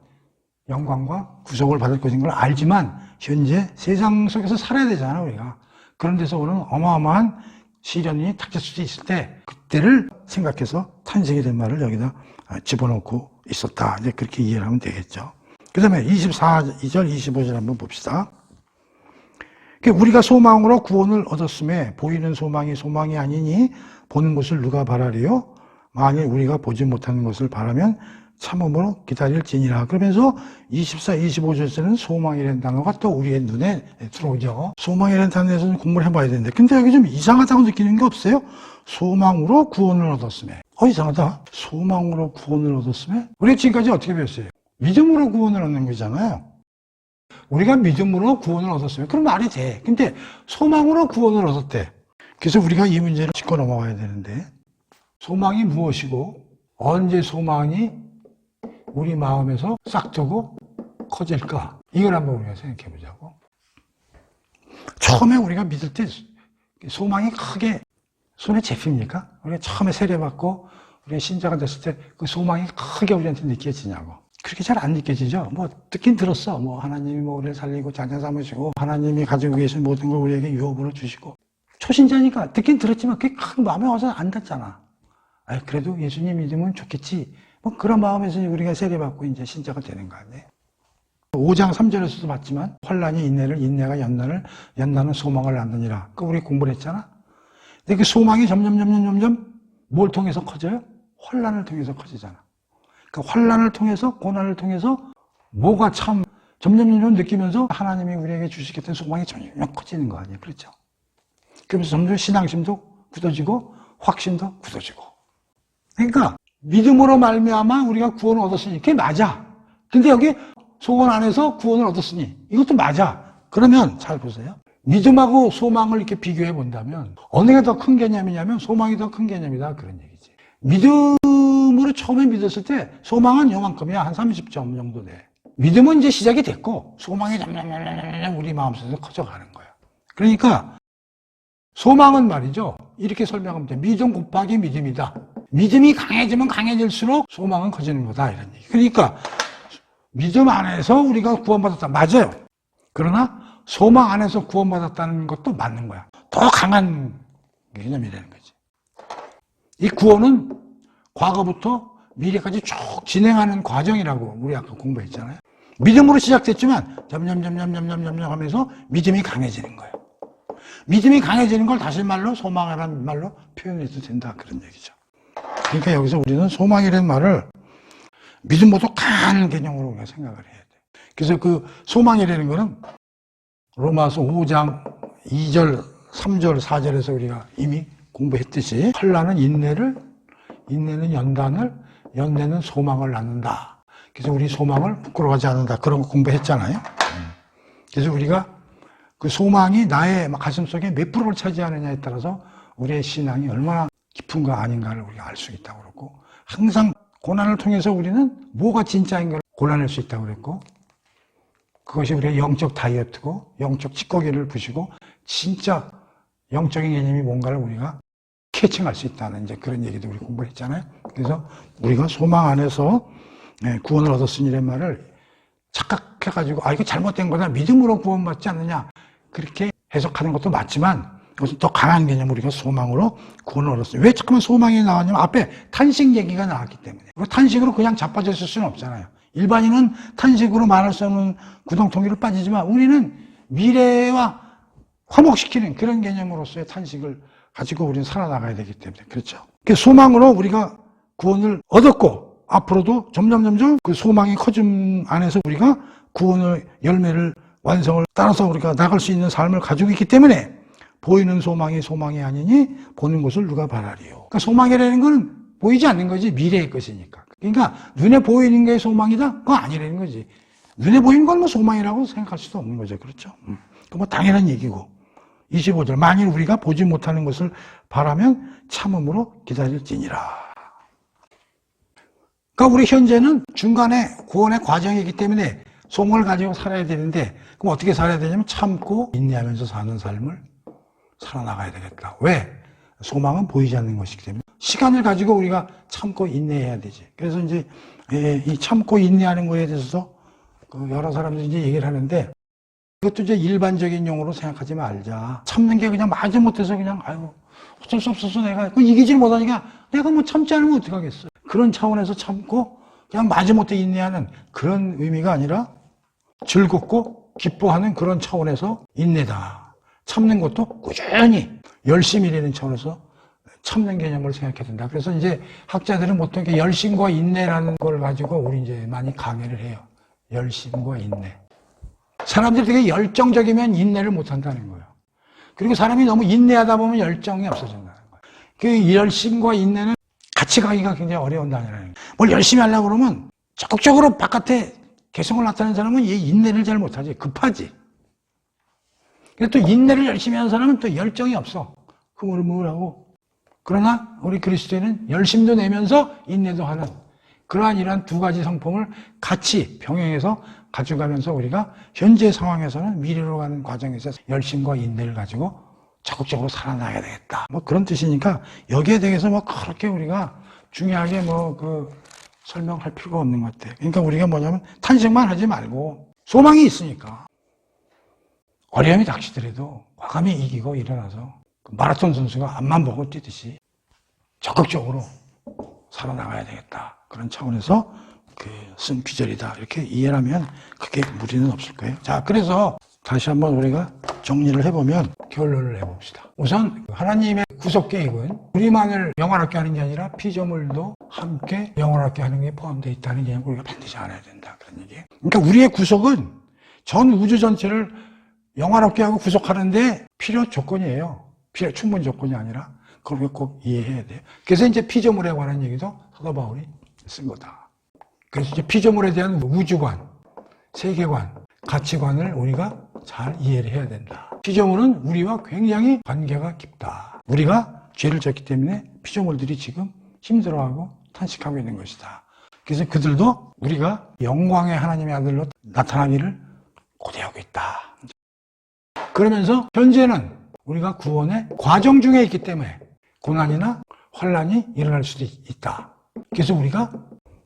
영광과 구속을 받을 것인 걸 알지만 현재 세상 속에서 살아야 되잖아 우리가. 그런 데서 오는 어마어마한 시련이 닥칠 수도 있을 때 그때를 생각해서 탄생이 된 말을 여기다 집어넣고 있었다. 이제 그렇게 이해를 하면 되겠죠. 그 다음에 24절, 25절 한번 봅시다. 우리가 소망으로 구원을 얻었음에 보이는 소망이 아니니 보는 것을 누가 바라리요? 만일 우리가 보지 못하는 것을 바라면 참음으로 기다릴지니라. 그러면서 24, 25절에서는 소망이라는 단어가 또 우리의 눈에 들어오죠. 소망이라는 단어에서는 공부를 해봐야 되는데 근데 여기 좀 이상하다고 느끼는 게 없어요? 소망으로 구원을 얻었음에 이상하다. 소망으로 구원을 얻었음에 우리가 지금까지 어떻게 배웠어요? 믿음으로 구원을 얻는 거잖아요. 우리가 믿음으로 구원을 얻었으면 그럼 말이 돼. 근데 소망으로 구원을 얻었대. 그래서 우리가 이 문제를 짚고 넘어가야 되는데 소망이 무엇이고 언제 소망이 우리 마음에서 싹트고 커질까? 이걸 한번 우리가 생각해 보자고. 처음에 우리가 믿을 때 소망이 크게 손에 잡힙니까? 우리가 처음에 세례받고 우리가 신자가 됐을 때 그 소망이 크게 우리한테 느껴지냐고. 그렇게 잘 안 느껴지죠? 뭐 듣긴 들었어. 뭐 하나님이 우리를 살리고 장차 삼으시고 하나님이 가지고 계신 모든 걸 우리에게 유업으로 주시고 초신자니까 듣긴 들었지만 그게 큰 마음에 와서 안 닿잖아. 그래도 예수님 믿으면 좋겠지. 뭐 그런 마음에서 우리가 세례받고 이제 신자가 되는 거 아니에요. 5장 3절에서도 봤지만 환난이 인내를, 인내가 연단을, 연단은 소망을 낳느니라. 그 우리 공부를 했잖아. 근데 그 소망이 점점 뭘 통해서 커져요? 환난을 통해서 커지잖아. 그 환난을 통해서, 고난을 통해서 뭐가 참 점점 느끼면서 하나님이 우리에게 주시겠다는 소망이 점점 커지는 거 아니에요. 그렇죠? 그러면서 점점 신앙심도 굳어지고 확신도 굳어지고. 그러니까 믿음으로 말미암아 우리가 구원을 얻었으니 그게 맞아. 근데 여기 소원 안에서 구원을 얻었으니 이것도 맞아. 그러면 잘 보세요. 믿음하고 소망을 이렇게 비교해 본다면 어느 게 더 큰 개념이냐면 소망이 더 큰 개념이다 그런 얘기지. 믿음으로 처음에 믿었을 때 소망은 요만큼이야. 한 30점 정도 돼. 믿음은 이제 시작이 됐고 소망이 점점 우리 마음속에서 커져가는 거야. 그러니까 소망은 말이죠. 이렇게 설명하면 돼. 믿음 곱하기 믿음이다. 믿음이 강해지면 강해질수록 소망은 커지는 거다 이런 얘기. 그러니까 믿음 안에서 우리가 구원받았다. 맞아요. 그러나 소망 안에서 구원받았다는 것도 맞는 거야. 더 강한 개념이 되는 거지. 이 구원은 과거부터 미래까지 쭉 진행하는 과정이라고 우리 아까 공부했잖아요. 믿음으로 시작됐지만 점점 하면서 믿음이 강해지는 거예요. 믿음이 강해지는 걸 다시 말로 소망이라는 말로 표현해도 된다 그런 얘기죠. 그러니까 여기서 우리는 소망이라는 말을 믿음보다 강한 개념으로 우리가 생각을 해야 돼. 그래서 그 소망이라는 거는 로마서 5장 2절, 3절, 4절에서 우리가 이미 공부했듯이 환난은 인내를, 인내는 연단을, 연내는 소망을 낳는다. 그래서 우리 소망을 부끄러워하지 않는다. 그런 거 공부했잖아요. 그래서 우리가 그 소망이 나의 가슴속에 몇 프로를 차지하느냐에 따라서 우리의 신앙이 얼마나 깊은가 아닌가를 우리가 알 수 있다고 그랬고, 항상 고난을 통해서 우리는 뭐가 진짜인 걸 골라낼 수 있다고 그랬고, 그것이 우리의 영적 다이어트고 영적 찌꺼기를 부시고 진짜 영적인 개념이 뭔가를 우리가 캐칭할 수 있다는 이제 그런 얘기도 우리 공부했잖아요. 그래서 우리가 소망 안에서 구원을 얻었으니라는 말을 착각해가지고 이거 잘못된 거다, 믿음으로 구원받지 않느냐, 그렇게 해석하는 것도 맞지만 그것은 더 강한 개념, 우리가 소망으로 구원을 얻었어요. 왜 잠깐만 소망이 나왔냐면 앞에 탄식 얘기가 나왔기 때문에. 탄식으로 그냥 자빠져 있을 수는 없잖아요. 일반인은 탄식으로 말할 수 없는 구덩텅이를 빠지지만 우리는 미래와 화목시키는 그런 개념으로서의 탄식을 가지고 우리는 살아나가야 되기 때문에. 그렇죠. 그 소망으로 우리가 구원을 얻었고 앞으로도 점점 그 소망이 커짐 안에서 우리가 구원의 열매를 완성을 따라서 우리가 나갈 수 있는 삶을 가지고 있기 때문에 보이는 소망이 소망이 아니니 보는 것을 누가 바라리요. 그러니까 소망이라는 건 보이지 않는 거지, 미래의 것이니까. 그러니까 눈에 보이는 게 소망이다? 그거 아니라는 거지. 눈에 보이는 건 뭐 소망이라고 생각할 수도 없는 거죠. 그렇죠? 그 뭐 당연한 얘기고. 25절. 만일 우리가 보지 못하는 것을 바라면 참음으로 기다릴지니라. 그러니까 우리 현재는 중간에 구원의 과정이기 때문에 소망을 가지고 살아야 되는데, 그럼 어떻게 살아야 되냐면 참고 인내하면서 사는 삶을 살아나가야 되겠다. 왜? 소망은 보이지 않는 것이기 때문에 시간을 가지고 우리가 참고 인내해야 되지. 그래서 이제 이 참고 인내하는 거에 대해서 여러 사람들이 이제 얘기를 하는데, 이것도 이제 일반적인 용어로 생각하지 말자. 참는 게 그냥 마지못해서 그냥 아이고 어쩔 수 없어서 내가 이기질 못하니까 내가 뭐 참지 않으면 어떡하겠어. 그런 차원에서 참고 그냥 마지못해 인내하는 그런 의미가 아니라 즐겁고 기뻐하는 그런 차원에서 인내다. 참는 것도 꾸준히 열심히 일하는 차원에서 참는 개념을 생각해야 된다. 그래서 이제 학자들은 보통 이렇게 열심과 인내라는 걸 가지고 우리 이제 많이 강의를 해요. 열심과 인내. 사람들이 되게 열정적이면 인내를 못 한다는 거예요. 그리고 사람이 너무 인내하다 보면 열정이 없어진다는 거예요. 그 열심과 인내는 같이 가기가 굉장히 어려운다는 거예요. 뭘 열심히 하려고 그러면 적극적으로 바깥에 개성을 나타내는 사람은 이 인내를 잘 못하지. 급하지. 또 인내를 열심히 하는 사람은 또 열정이 없어. 흐물흐물하고. 그러나 우리 그리스도인은 열심도 내면서 인내도 하는 그러한 이러한 두 가지 성품을 같이 병행해서 가져가면서 우리가 현재 상황에서는 미래로 가는 과정에서 열심과 인내를 가지고 적극적으로 살아나야 되겠다. 뭐 그런 뜻이니까 여기에 대해서 뭐 그렇게 우리가 중요하게 설명할 필요가 없는 것 같아요. 그러니까 우리가 뭐냐면 탄식만 하지 말고 소망이 있으니까 어려움이 닥치더라도 과감히 이기고 일어나서 마라톤 선수가 앞만 보고 뛰듯이 적극적으로 살아나가야 되겠다. 그런 차원에서 쓴 귀절이다. 이렇게 이해를 하면 크게 무리는 없을 거예요. 자, 그래서 다시 한번 우리가 정리를 해보면 결론을 내봅시다. 우선 하나님의 구속 계획은 우리만을 영원하게 하는 게 아니라 피조물도 함께 영원하게 하는 게 포함되어 있다는 개념을 우리가 반드시 알아야 된다. 그런 얘기예요. 그러니까 우리의 구속은 전 우주 전체를 영원하게 하고 구속하는데 필요 조건이에요. 필요 충분 조건이 아니라 그걸 꼭 이해해야 돼요. 그래서 이제 피조물에 관한 얘기도 사도 바울이 쓴 거다. 그래서 이제 피조물에 대한 우주관, 세계관, 가치관을 우리가 잘 이해를 해야 된다. 피조물은 우리와 굉장히 관계가 깊다. 우리가 죄를 졌기 때문에 피조물들이 지금 힘들어하고 탄식하고 있는 것이다. 그래서 그들도 우리가 영광의 하나님의 아들로 나타나기를 고대하고 있다. 그러면서 현재는 우리가 구원의 과정 중에 있기 때문에 고난이나 환난이 일어날 수도 있다. 그래서 우리가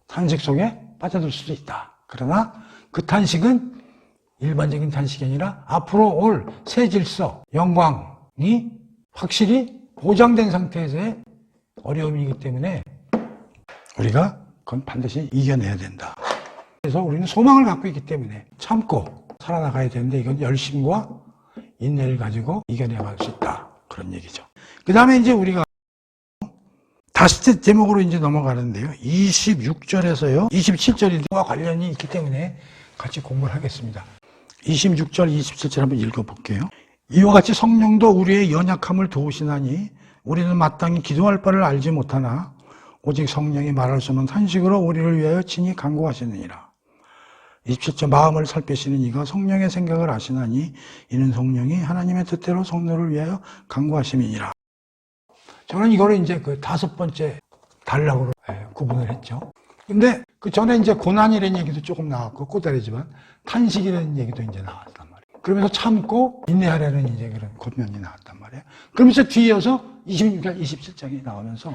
탄식 속에 빠져들 수도 있다. 그러나 그 탄식은 일반적인 탄식이 아니라 앞으로 올 새 질서, 영광이 확실히 보장된 상태에서의 어려움이기 때문에 우리가 그건 반드시 이겨내야 된다. 그래서 우리는 소망을 갖고 있기 때문에 참고 살아나가야 되는데 이건 열심과 인내를 가지고 이겨내갈 수 있다. 그런 얘기죠. 그 다음에 이제 우리가 다시 제목으로 이제 넘어가는데요. 26절에서요. 27절과 관련이 있기 때문에 같이 공부를 하겠습니다. 26절, 27절 한번 읽어볼게요. 이와 같이 성령도 우리의 연약함을 도우시나니 우리는 마땅히 기도할 바를 알지 못하나 오직 성령이 말할 수 없는 탄식으로 우리를 위하여 친히 간구하시느니라. 27절 마음을 살피시는 이가 성령의 생각을 아시나니 이는 성령이 하나님의 뜻대로 성도를 위하여 간구하심이니라. 저는 이거를 이제 그 다섯 번째 단락으로 구분을 했죠. 근데 그 전에 이제 고난이라는 얘기도 조금 나왔고 꼬다리지만 탄식이라는 얘기도 이제 나왔단 말이에요. 그러면서 참고 인내하라는 이제 그런 권면이 나왔단 말이에요. 그러면서 뒤이어서 26장, 27장이 나오면서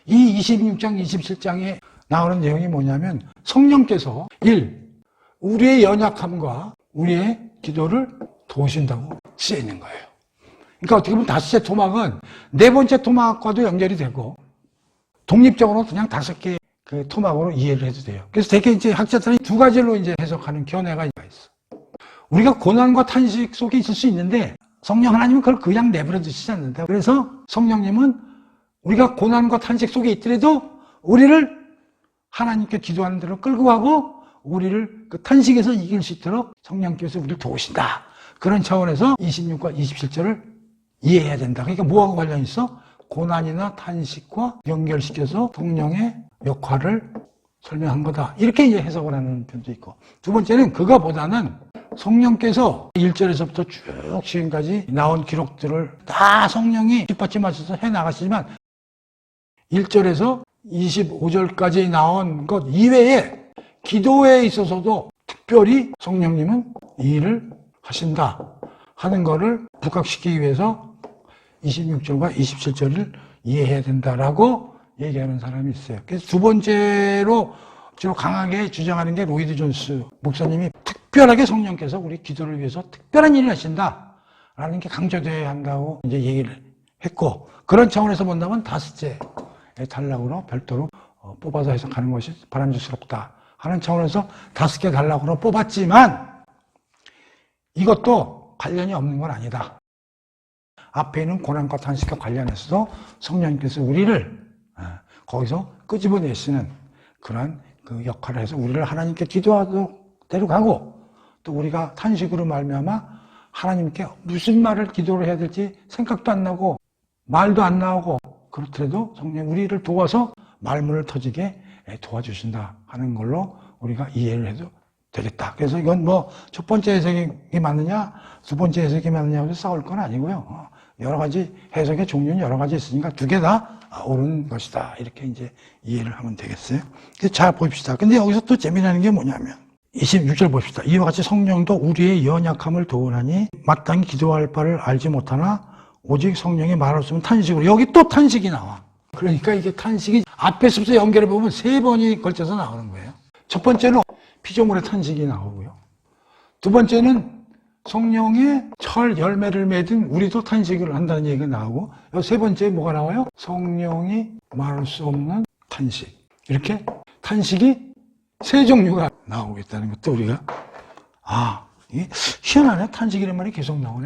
이 26장, 27장에 나오는 내용이 뭐냐면 성령께서 우리의 연약함과 우리의 기도를 도우신다고 쓰여 있는 거예요. 그러니까 어떻게 보면 다섯째 토막은 네 번째 토막과도 연결이 되고 독립적으로 그냥 다섯 개의 그 토막으로 이해를 해도 돼요. 그래서 되게 이제 학자들이 두 가지로 이제 해석하는 견해가 있어. 우리가 고난과 탄식 속에 있을 수 있는데 성령 하나님은 그걸 그냥 내버려 두시지 않는다. 그래서 성령님은 우리가 고난과 탄식 속에 있더라도 우리를 하나님께 기도하는 대로 끌고 가고 우리를 그 탄식에서 이길 수 있도록 성령께서 우리를 도우신다. 그런 차원에서 26과 27절을 이해해야 된다. 그러니까 뭐하고 관련이 있어? 고난이나 탄식과 연결시켜서 성령의 역할을 설명한 거다. 이렇게 이제 해석을 하는 편도 있고. 두 번째는 그거보다는 성령께서 1절에서부터 쭉 지금까지 나온 기록들을 다 성령이 뒷받침하셔서 해나가시지만 1절에서 25절까지 나온 것 이외에 기도에 있어서도 특별히 성령님은 이 일을 하신다 하는 거를 부각시키기 위해서 26절과 27절을 이해해야 된다라고 얘기하는 사람이 있어요. 그래서 두 번째로 주로 강하게 주장하는 게 로이드 존스 목사님이 특별하게 성령께서 우리 기도를 위해서 특별한 일을 하신다라는 게 강조되어야 한다고 이제 얘기를 했고, 그런 차원에서 본다면 다섯째 단락으로 별도로 뽑아서 해석하는 것이 바람직스럽다 하는 차원에서 다섯 개 단락으로 뽑았지만 이것도 관련이 없는 건 아니다. 앞에 있는 고난과 탄식과 관련해서도 성령님께서 우리를 거기서 끄집어내시는 그런 그 역할을 해서 우리를 하나님께 기도하도록 데려가고, 또 우리가 탄식으로 말미암아 하나님께 무슨 말을 기도를 해야 될지 생각도 안 나고 말도 안 나오고 그렇더라도 성령 우리를 도와서 말문을 터지게 도와주신다 하는 걸로 우리가 이해를 해도 되겠다. 그래서 이건 뭐 첫 번째 해석이 맞느냐 두 번째 해석이 맞느냐고 싸울 건 아니고요. 여러 가지 해석의 종류는 여러 가지 있으니까 두 개 다 옳은 것이다. 이렇게 이제 이해를 하면 되겠어요. 자, 봅시다. 근데 여기서 또 재미나는 게 뭐냐면 26절 봅시다. 이와 같이 성령도 우리의 연약함을 도우나니 마땅히 기도할 바를 알지 못하나 오직 성령이 말할 수 없는 탄식으로. 여기 또 탄식이 나와. 그러니까 이게 탄식이 앞에서부터 연결해 보면 세 번이 걸쳐서 나오는 거예요. 첫 번째는 피조물의 탄식이 나오고요. 두 번째는 성령의 철 열매를 맺은 우리도 탄식을 한다는 얘기가 나오고, 세 번째 뭐가 나와요? 성령이 말할 수 없는 탄식. 이렇게 탄식이 세 종류가 나오고 있다는 것도 우리가, 이게 희한하네. 탄식이라는 말이 계속 나오네.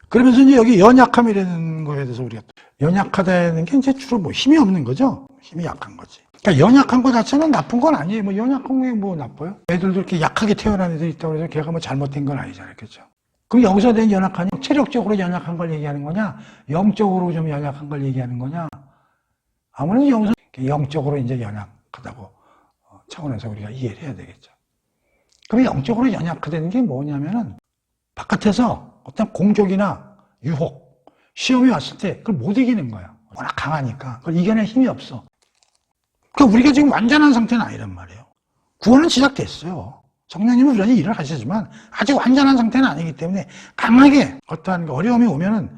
그러면서 이제 여기 연약함이라는 거에 대해서 우리가, 연약하다는 게 이제 주로 뭐 힘이 없는 거죠. 힘이 약한 거지. 그러니까 연약한 것 자체는 나쁜 건 아니에요. 뭐 연약한 게 뭐 나빠요? 애들도 이렇게 약하게 태어난 애들이 있다고 해서 걔가 뭐 잘못된 건 아니잖아요. 그렇죠? 그럼 여기서 된 연약하니 체력적으로 연약한 걸 얘기하는 거냐? 영적으로 좀 연약한 걸 얘기하는 거냐? 아무래도 여기서 영적으로 이제 연약하다고 차원에서 우리가 이해를 해야 되겠죠. 그럼 영적으로 연약하다는 게 뭐냐면은 바깥에서 어떤 공격이나 유혹, 시험이 왔을 때 그걸 못 이기는 거야. 워낙 강하니까. 그걸 이겨낼 힘이 없어. 그러니까 우리가 지금 완전한 상태는 아니란 말이에요. 구원은 시작됐어요. 성령님은 여전히 일을 하시지만 아직 완전한 상태는 아니기 때문에 강하게 어떠한 어려움이 오면은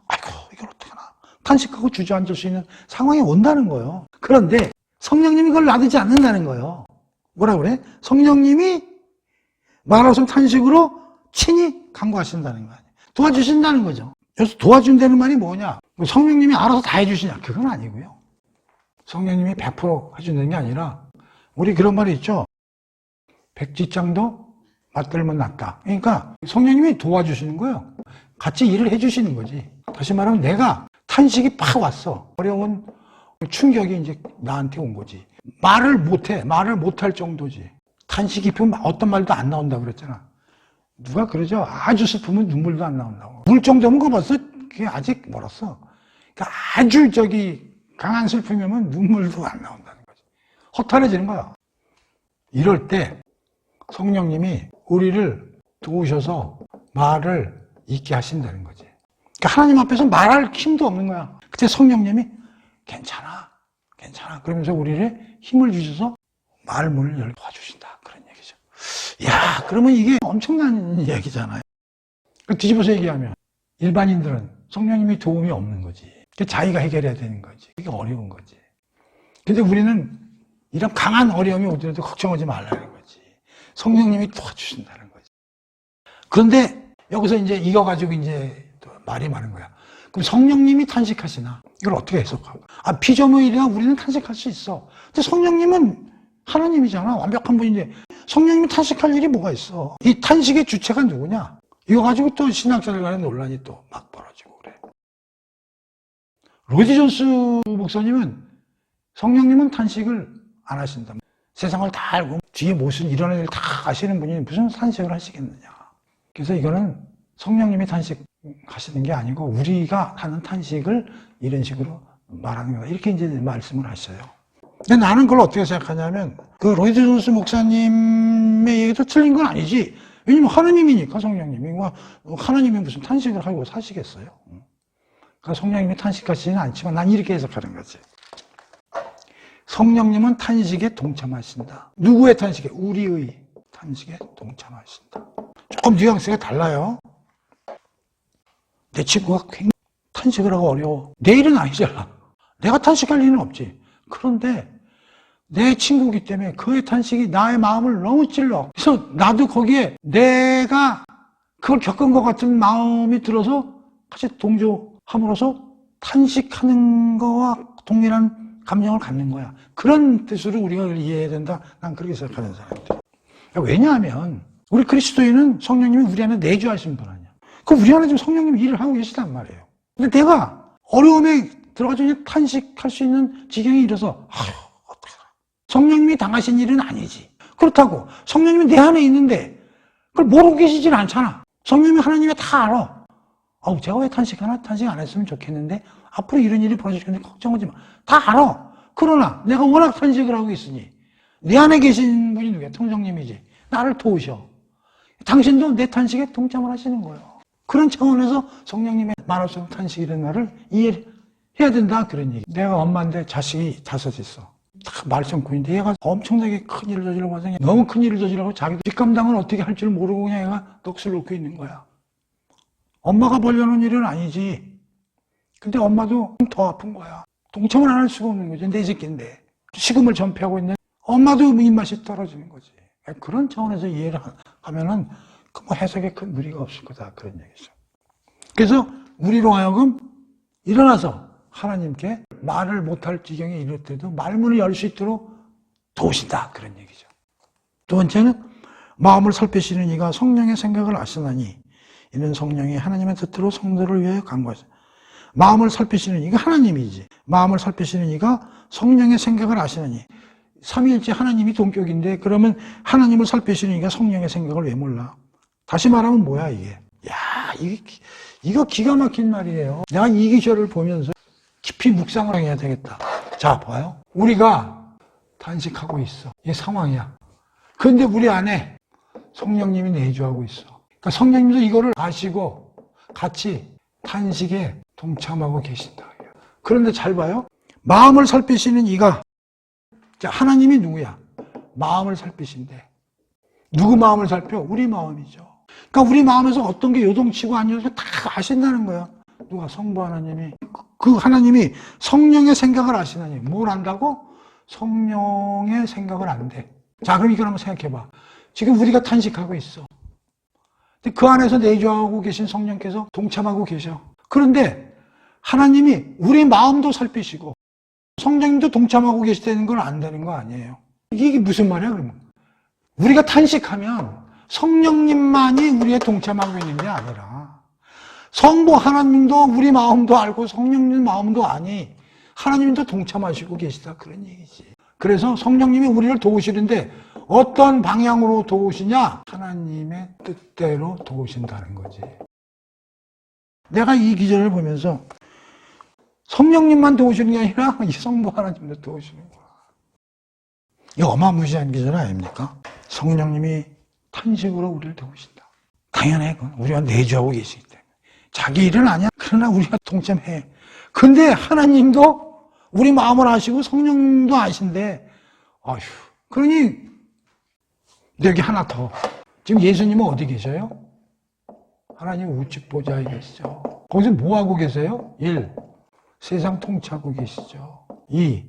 아이고 이걸 어떻게 하나 탄식하고 주저앉을 수 있는 상황이 온다는 거예요. 그런데 성령님이 그걸 놔두지 않는다는 거예요. 뭐라 그래? 성령님이 말하신 탄식으로 친히 간구하신다는 거 아니에요. 도와주신다는 거죠. 여기서 도와준다는 말이 뭐냐? 성령님이 알아서 다 해주시냐? 그건 아니고요. 성령님이 100% 해주는 게 아니라 우리 그런 말이 있죠. 백지장도 맞들면 낫다. 그러니까 성령님이 도와주시는 거예요. 같이 일을 해주시는 거지. 다시 말하면 내가 탄식이 팍 왔어. 어려운 충격이 이제 나한테 온 거지. 말을 못할 정도지. 탄식이 피면 어떤 말도 안 나온다고 그랬잖아. 누가 그러죠? 아주 슬프면 눈물도 안 나온다고. 울 정도면 그거 벌써 그게 아직 멀었어. 그러니까 아주 강한 슬픔이면 눈물도 안 나온다는 거지. 허탈해지는 거야. 이럴 때 성령님이 우리를 도우셔서 말을 잊게 하신다는 거지. 그러니까 하나님 앞에서 말할 힘도 없는 거야. 그때 성령님이 괜찮아. 그러면서 우리를 힘을 주셔서 말문을 열어주신다. 그런 얘기죠. 야, 그러면 이게 엄청난 얘기잖아요. 뒤집어서 얘기하면 일반인들은 성령님이 도움이 없는 거지. 자기가 해결해야 되는 거지. 그게 어려운 거지. 근데 우리는 이런 강한 어려움이 오더라도 걱정하지 말라는 거지. 성령님이 도와주신다는 거지. 그런데 여기서 이제 이거 가지고 이제 또 말이 많은 거야. 그럼 성령님이 탄식하시나? 이걸 어떻게 해석하고? 피조물이라 우리는 탄식할 수 있어. 근데 성령님은 하나님이잖아. 완벽한 분인데 성령님이 탄식할 일이 뭐가 있어? 이 탄식의 주체가 누구냐? 이거 가지고 또 신학자들 간의 논란이 또 막 벌어지고 그래. 로이드 존스 목사님은 성령님은 탄식을 안 하신다. 세상을 다 알고 뒤에 무슨 일어날 일 다 아시는 분이 무슨 탄식을 하시겠느냐. 그래서 이거는 성령님이 탄식하시는 게 아니고 우리가 하는 탄식을 이런 식으로 말하는 거다. 이렇게 이제 말씀을 하셔요. 근데 나는 그걸 어떻게 생각하냐면 그 로이드 존스 목사님의 얘기도 틀린 건 아니지. 왜냐면 하나님이니까 성령님이. 하나님이 무슨 탄식을 하고 사시겠어요. 그러니까 성령님이 탄식하시지는 않지만 난 이렇게 해석하는 거지. 성령님은 탄식에 동참하신다. 누구의 탄식에? 우리의 탄식에 동참하신다. 조금 뉘앙스가 달라요. 내 친구가 굉장히 탄식을 하고 어려워. 내 일은 아니잖아. 내가 탄식할 일은 없지. 그런데 내 친구이기 때문에 그의 탄식이 나의 마음을 너무 찔러. 그래서 나도 거기에 내가 그걸 겪은 것 같은 마음이 들어서 같이 동조함으로써 탄식하는 거와 동일한 감정을 갖는 거야. 그런 뜻으로 우리가 이해해야 된다. 난 그렇게 생각하는 사람이다. 왜냐하면 우리 그리스도인은 성령님이 우리 안에 내주하신 분 아니야. 그 우리 안에 지금 성령님이 일을 하고 계시단 말이에요. 근데 내가 어려움에 들어가서 탄식할 수 있는 지경에 이르러서 어떡하나. 성령님이 당하신 일은 아니지. 그렇다고 성령님이 내 안에 있는데 그걸 모르고 계시진 않잖아. 성령님이 하나님이 다 알아. 제가 왜 탄식하나? 탄식 안 했으면 좋겠는데 앞으로 이런 일이 벌어지겠는데 걱정하지 마. 다 알아. 그러나 내가 워낙 탄식을 하고 있으니 내 안에 계신 분이 누구야? 성령님이지. 나를 도우셔. 당신도 내 탄식에 동참을 하시는 거예요. 그런 차원에서 성령님의 말할 수 없는 탄식이라는 말을 이해해야 된다. 그런 얘기. 내가 엄마인데 자식이 5 있어. 다 말썽꾼인데 얘가 엄청나게 큰 일을 저지르고 와서 너무 큰 일을 저지르고 자기도 뒷감당을 어떻게 할 줄 모르고 그냥 얘가 넋을 놓고 있는 거야. 엄마가 벌려놓은 일은 아니지. 근데 엄마도 더 아픈 거야. 동참을 안 할 수가 없는 거지. 내 새끼인데. 식음을 전폐하고 있는 엄마도 입맛이 떨어지는 거지. 그런 차원에서 이해를 하면은 뭐 해석에 큰 무리가 없을 거다. 그런 얘기죠. 그래서 우리로 하여금 일어나서 하나님께 말을 못할 지경에 이를 때도 말문을 열 수 있도록 도우신다. 그런 얘기죠. 두 번째는 마음을 살피시는 이가 성령의 생각을 아시나니 이는 성령이 하나님의 뜻대로 성도를 위하여 간구하시다. 마음을 살피시는 이가 하나님이지. 마음을 살피시는 이가 성령의 생각을 아시나니 삼위일체 하나님이 동격인데 그러면 하나님을 살피시는 이가 성령의 생각을 왜 몰라? 다시 말하면 뭐야 이게? 야, 이거 기가 막힌 말이에요. 내가 이 기절을 보면서 깊이 묵상을 해야 되겠다. 자, 봐요. 우리가 탄식하고 있어. 이게 상황이야. 그런데 우리 안에 성령님이 내주하고 있어. 그러니까 성령님도 이거를 아시고 같이 탄식에 동참하고 계신다. 그런데 잘 봐요. 마음을 살피시는 이가, 자, 하나님이 누구야? 마음을 살피신대. 누구 마음을 살펴? 우리 마음이죠. 그러니까 우리 마음에서 어떤 게 요동치고 안 요동치고 다 아신다는 거야. 누가? 성부 하나님이. 그 하나님이 성령의 생각을 아시나니. 뭘 안다고? 성령의 생각을 안대. 자, 그럼 이걸 한번 생각해봐. 지금 우리가 탄식하고 있어. 근데 그 안에서 내주하고 계신 성령께서 동참하고 계셔. 그런데 하나님이 우리 마음도 살피시고 성령님도 동참하고 계시다는 건 안 되는 거 아니에요. 이게 무슨 말이야, 그러면? 우리가 탄식하면 성령님만이 우리에 동참하고 있는 게 아니라 성부 하나님도 우리 마음도 알고 성령님 마음도 아니 하나님도 동참하시고 계시다. 그런 얘기지. 그래서 성령님이 우리를 도우시는데 어떤 방향으로 도우시냐? 하나님의 뜻대로 도우신다는 거지. 내가 이 기절을 보면서 성령님만 도우시는 게 아니라 이 성부 하나님도 도우시는 거야. 이거 어마무시한 기절 아닙니까? 성령님이 탄식으로 우리를 도우신다. 당연해. 그건 우리가 내주하고 계시기 때문에. 자기 일은 아니야. 그러나 우리가 동참해. 근데 하나님도 우리 마음을 아시고 성령님도 아신데, 아휴. 그러니, 여기 하나 더. 지금 예수님은 어디 계셔요? 하나님 우측 보좌에 계시죠. 거기서 뭐 하고 계세요? 1. 세상 통치하고 계시죠. 2.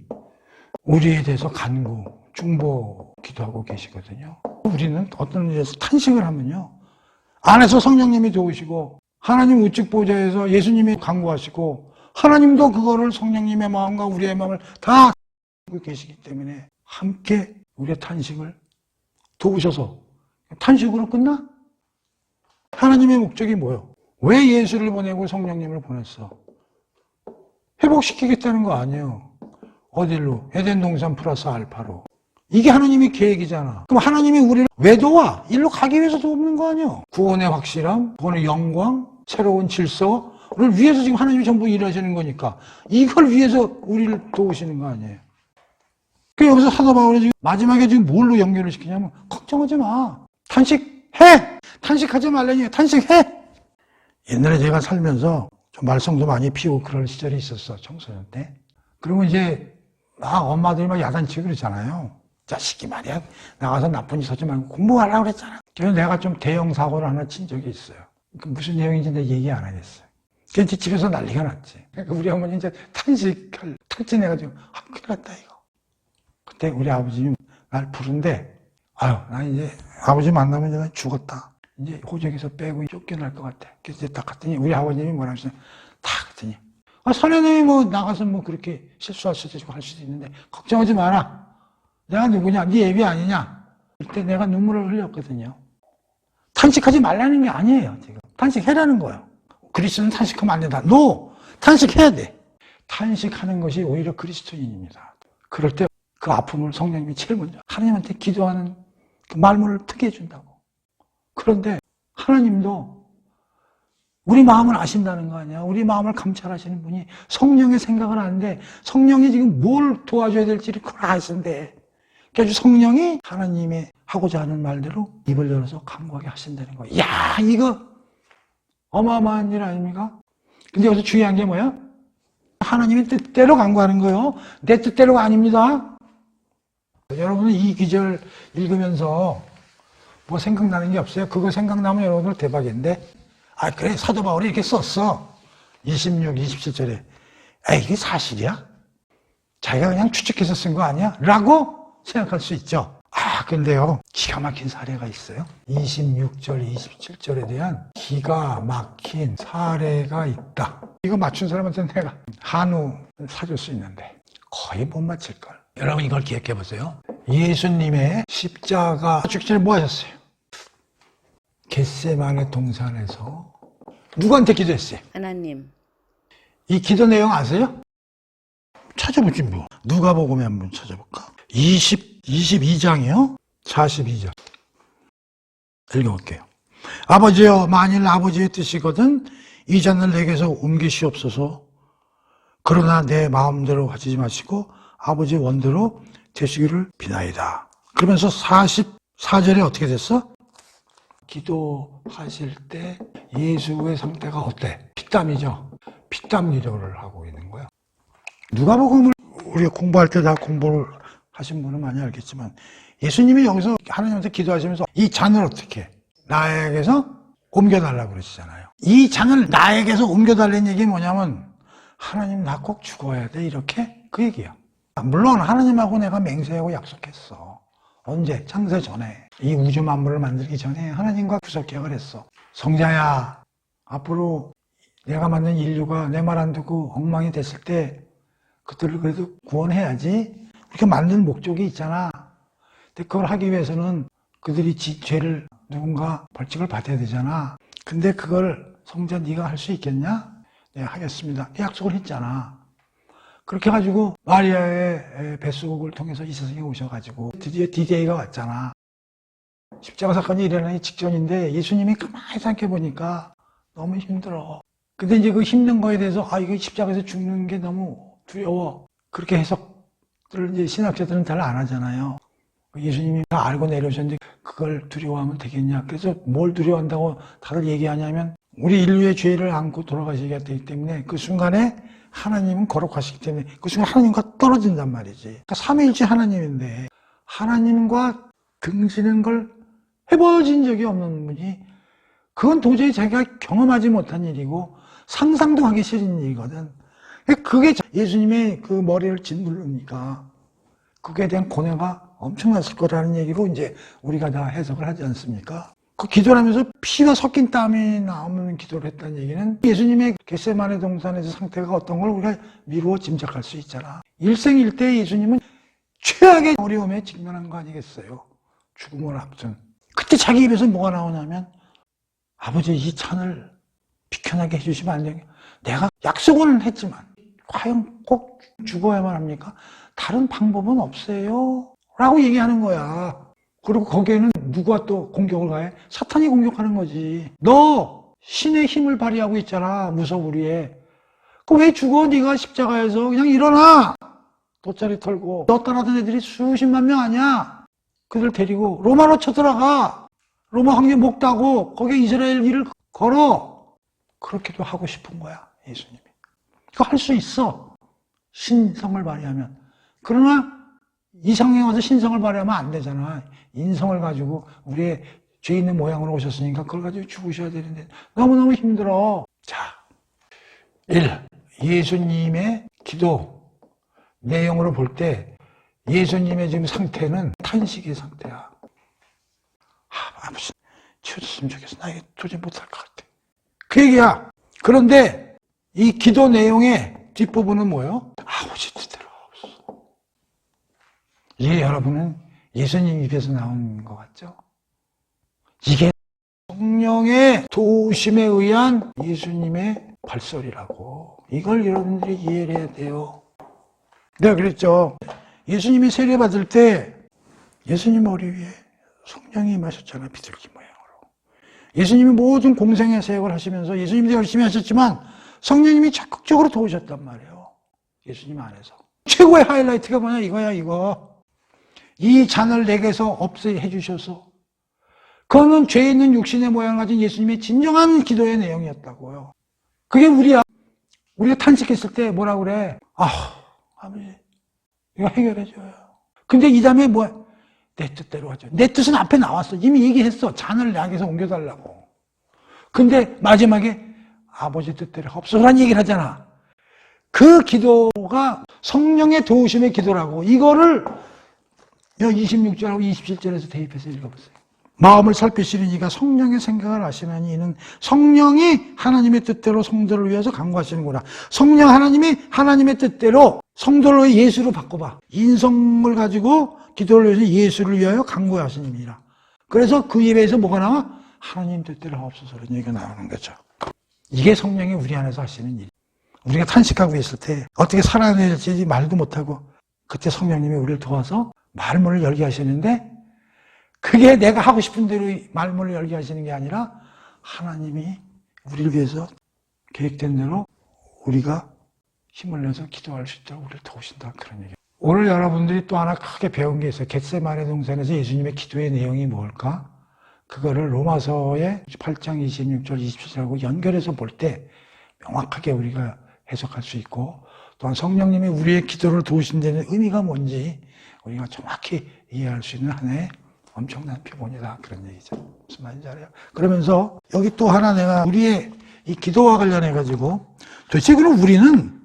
우리에 대해서 간구, 중보 기도하고 계시거든요. 우리는 어떤 일에서 탄식을 하면요. 안에서 성령님이 도우시고 하나님 우측 보좌에서 예수님이 간구하시고 하나님도 그거를 성령님의 마음과 우리의 마음을 다 하고 계시기 때문에 함께 우리의 탄식을 도우셔서 탄식으로 끝나? 하나님의 목적이 뭐예요? 왜 예수를 보내고 성령님을 보냈어? 회복시키겠다는 거 아니에요. 어딜로? 에덴 동산 플러스 알파로. 이게 하나님의 계획이잖아. 그럼 하나님이 우리를 왜 도와? 일로 가기 위해서 돕는 거 아니에요. 구원의 확실함, 구원의 영광, 새로운 질서를 위해서 지금 하나님이 전부 일하시는 거니까 이걸 위해서 우리를 도우시는 거 아니에요. 그 여기서 사도 바울이 지금 마지막에 지금 뭘로 연결을 시키냐면 걱정하지 마. 탄식해. 탄식하지 말라니. 탄식해. 옛날에 제가 살면서 좀 말썽도 많이 피우고 그럴 시절이 있었어. 청소년 때. 그러면 이제 막 엄마들이 막 야단치고 그러잖아요. 자식이 말이야. 나가서 나쁜 짓 하지 말고 공부하라고 그랬잖아. 그래서 내가 좀 대형 사고를 하나 친 적이 있어요. 그 무슨 내용인지 내가 얘기 안 하겠어요. 그래서 집에서 난리가 났지. 그러니까 우리 어머니 이제 탈진해가지고 큰일 났다 이거. 그때 우리 아버님이 날 부른데 아유 나 이제 아버지 만나면 내가 죽었다. 이제 호적에서 빼고 쫓겨날 것 같아. 그래서 이제 딱 갔더니 우리 아버님이 뭐라 하시냐. 딱 갔더니 선생님이 뭐 나가서 뭐 그렇게 실수할 수도 있고 할 수도 있는데 걱정하지 마라. 내가 누구냐? 네 애비 아니냐? 그때 내가 눈물을 흘렸거든요. 탄식하지 말라는 게 아니에요. 지금 탄식해라는 거예요. 그리스도는 탄식하면 안 된다. No! 탄식해야 돼. 탄식하는 것이 오히려 그리스도인입니다. 그럴 때 그 아픔을 성령님이 제일 먼저 하나님한테 기도하는 그 말문을 트게 해준다고. 그런데 하나님도 우리 마음을 아신다는 거 아니야. 우리 마음을 감찰하시는 분이 성령의 생각을 하는데 성령이 지금 뭘 도와줘야 될지를 그걸 아신대. 그래서 성령이 하나님이 하고자 하는 말대로 입을 열어서 간구하게 하신다는 거야. 야, 이거 어마어마한 일 아닙니까? 근데 여기서 중요한 게 뭐야? 하나님의 뜻대로 간구하는 거예요. 내 뜻대로가 아닙니다. 여러분은 이 기절 읽으면서 뭐 생각나는 게 없어요? 그거 생각나면 여러분들 대박인데? 아, 그래, 사도 바울이 이렇게 썼어. 26, 27절에. 아, 이게 사실이야? 자기가 그냥 추측해서 쓴 거 아니야? 라고 생각할 수 있죠. 아, 근데요, 기가 막힌 사례가 있어요. 26절, 27절에 대한 기가 막힌 사례가 있다. 이거 맞춘 사람한테는 내가 한우 사줄 수 있는데 거의 못 맞힐걸. 여러분 이걸 기억해 보세요. 예수님의 십자가 죽기 전에 뭐 하셨어요? 겟세마네 동산에서 누구한테 기도했어요? 하나님. 이 기도 내용 아세요? 찾아보지 뭐. 누가복음에 한번 찾아볼까? 22장이요? 42절. 읽어볼게요. 아버지여, 만일 아버지의 뜻이거든 이 잔을 내게서 옮기시옵소서. 그러나 내 마음대로 하지 마시고 아버지의 원대로 되시기를 비나이다. 그러면서 44절에 어떻게 됐어? 기도하실 때 예수의 상태가 어때? 피땀이죠. 피땀 기도를 하고 있는 거야. 누가복음을 우리가 공부할 때 다 공부를 하신 분은 많이 알겠지만 예수님이 여기서 하나님한테 기도하시면서 이 잔을 어떻게 나에게서 옮겨달라고 그러시잖아요. 이 잔을 나에게서 옮겨달라는 얘기는 뭐냐면 하나님 나 꼭 죽어야 돼 이렇게 그 얘기야. 물론 하나님하고 내가 맹세하고 약속했어. 언제? 창세 전에. 이 우주 만물을 만들기 전에 하나님과 구속계약을 했어. 성자야, 앞으로 내가 만든 인류가 내 말 안 듣고 엉망이 됐을 때 그들을 그래도 구원해야지. 이렇게 만든 목적이 있잖아. 근데 그걸 하기 위해서는 그들이 죄를 누군가 벌칙을 받아야 되잖아. 근데 그걸 성자 네가 할 수 있겠냐? 네, 하겠습니다. 약속을 했잖아. 그렇게 해가지고 마리아의 뱃속을 통해서 이 세상에 오셔가지고 드디어 D-Day가 왔잖아. 십자가 사건이 일어나기 직전인데 예수님이 가만히 생각해보니까 너무 힘들어. 근데 이제 그 힘든 거에 대해서 이거 십자가에서 죽는 게 너무 두려워. 그렇게 해석들을 이제 신학자들은 잘 안 하잖아요. 예수님이 다 알고 내려오셨는데 그걸 두려워하면 되겠냐. 그래서 뭘 두려워한다고 다들 얘기하냐면 우리 인류의 죄를 안고 돌아가시게 되기 때문에 그 순간에 하나님은 거룩하시기 때문에 그 순간 하나님과 떨어진단 말이지. 그러니까 삼위일체 하나님인데 하나님과 등지는 걸 해보진 적이 없는 분이 그건 도저히 자기가 경험하지 못한 일이고 상상도 하기 싫은 일이거든. 그게 예수님의 그 머리를 짓누르니까 그에 대한 고뇌가 엄청났을 거라는 얘기로 이제 우리가 다 해석을 하지 않습니까? 그 기도를 하면서 피가 섞인 땀이 나오는 기도를 했다는 얘기는 예수님의 겟세마네 동산에서 상태가 어떤 걸 우리가 미루어 짐작할 수 있잖아. 일생일대 예수님은 최악의 어려움에 직면한 거 아니겠어요? 죽음을 앞둔. 그때 자기 입에서 뭐가 나오냐면 아버지 이 찬을 비켜나게 해주시면 안 되겠냐. 내가 약속은 했지만 과연 꼭 죽어야만 합니까? 다른 방법은 없어요. 라고 얘기하는 거야. 그리고 거기에는 누가 또 공격을 가해? 사탄이 공격하는 거지. 너 신의 힘을 발휘하고 있잖아. 무서우리에. 그 왜 죽어? 네가 십자가에서 그냥 일어나. 돗자리 털고. 너 따라던 애들이 수십만 명 아니야. 그들 데리고 로마로 쳐들어가. 로마 황제 목 따고 거기에 이스라엘 일을 걸어. 그렇게도 하고 싶은 거야. 예수님이. 그거 할 수 있어. 신성을 발휘하면. 그러나 이성에 와서 신성을 발휘하면 안 되잖아. 인성을 가지고 우리의 죄 있는 모양으로 오셨으니까 그걸 가지고 죽으셔야 되는데 너무너무 힘들어. 자, 1. 예수님의 기도 내용으로 볼 때 예수님의 지금 상태는 탄식의 상태야. 아버지 치워줬으면 좋겠어. 나 이게 도저히 못할 것 같아. 그 얘기야. 그런데 이 기도 내용의 뒷부분은 뭐예요? 아버지 뜻대로 없어. 이게 여러분은 예수님 입에서 나온 것 같죠? 이게 성령의 도우심에 의한 예수님의 발설이라고. 이걸 여러분들이 이해를 해야 돼요. 내가 그랬죠. 예수님이 세례받을 때 예수님 머리 위에 성령이 임하셨잖아요. 비둘기 모양으로. 예수님이 모든 공생의 사역을 하시면서 예수님도 열심히 하셨지만 성령님이 적극적으로 도우셨단 말이에요. 예수님 안에서. 최고의 하이라이트가 뭐냐 이거야 이거. 이 잔을 내게서 없애 해주셔서 그거는 죄 있는 육신의 모양을 가진 예수님의 진정한 기도의 내용이었다고요. 그게 우리야. 우리가 탄식했을 때 뭐라 그래? 아버지 이거 해결해줘요. 근데 이 다음에 뭐야? 내 뜻대로 하죠. 내 뜻은 앞에 나왔어. 이미 얘기했어. 잔을 내게서 옮겨달라고. 근데 마지막에 아버지 뜻대로 없어라는 얘기를 하잖아. 그 기도가 성령의 도우심의 기도라고. 이거를 여기 26절하고 27절에서 대입해서 읽어보세요. 마음을 살피시는 이가 성령의 생각을 아시나니 이는 성령이 하나님의 뜻대로 성도를 위해서 간구하시는구나. 성령 하나님이 하나님의 뜻대로 성도를 예수로 바꿔봐. 인성을 가지고 기도를 위해서 예수를 위하여 간구하시니라. 그래서 그 입에서 뭐가 나와? 하나님 뜻대로 하옵소서 라는 얘기가 나오는 거죠. 이게 성령이 우리 안에서 하시는 일. 우리가 탄식하고 있을 때 어떻게 살아야 될지 말도 못하고 그때 성령님이 우리를 도와서 말문을 열게 하시는데 그게 내가 하고 싶은 대로 말문을 열게 하시는 게 아니라 하나님이 우리를 위해서 계획된 대로 우리가 힘을 내서 기도할 수 있도록 우리를 도우신다. 그런 얘기예요. 오늘 여러분들이 또 하나 크게 배운 게 있어요. 겟세마네 동산에서 예수님의 기도의 내용이 뭘까? 그거를 로마서의 8장 26절 27절하고 연결해서 볼 때 명확하게 우리가 해석할 수 있고 또한 성령님이 우리의 기도를 도우신 데는 의미가 뭔지 우리가 정확히 이해할 수 있는 하나의 엄청난 표본이다. 그런 얘기죠. 무슨 말인지 알아요? 그러면서 여기 또 하나 내가 우리의 이 기도와 관련해가지고 도대체 그럼 우리는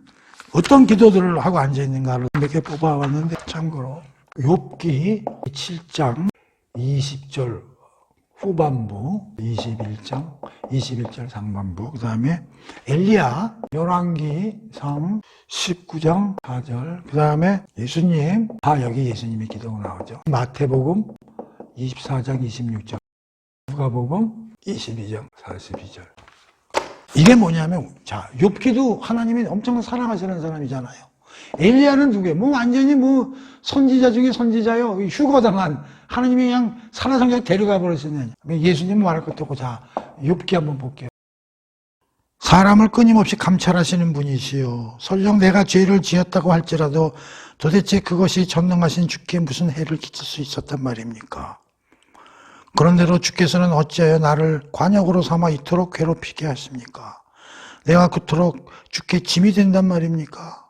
어떤 기도들을 하고 앉아있는가를 몇 개 뽑아왔는데 참고로 욥기 7장 20절 후반부 21절 상반부 그 다음에 엘리야 열왕기 3 19장 4절 그 다음에 예수님 여기 예수님의 기도가 나오죠. 마태복음 24장 26절 누가복음 22장 42절 이게 뭐냐면 자 욥기도 하나님이 엄청 사랑하시는 사람이잖아요. 엘리야는 누구예요? 완전히 선지자 중에 선지자요. 휴거당한 하나님이 그냥 산화성경 데려가 버리셨네. 예수님은 말할 것도 없고 자 욥기 한번 볼게요. 사람을 끊임없이 감찰하시는 분이시요 설령 내가 죄를 지었다고 할지라도 도대체 그것이 전능하신 주께 무슨 해를 끼칠 수 있었단 말입니까? 그런데도 주께서는 어찌하여 나를 관역으로 삼아 이토록 괴롭히게 하십니까? 내가 그토록 주께 짐이 된단 말입니까?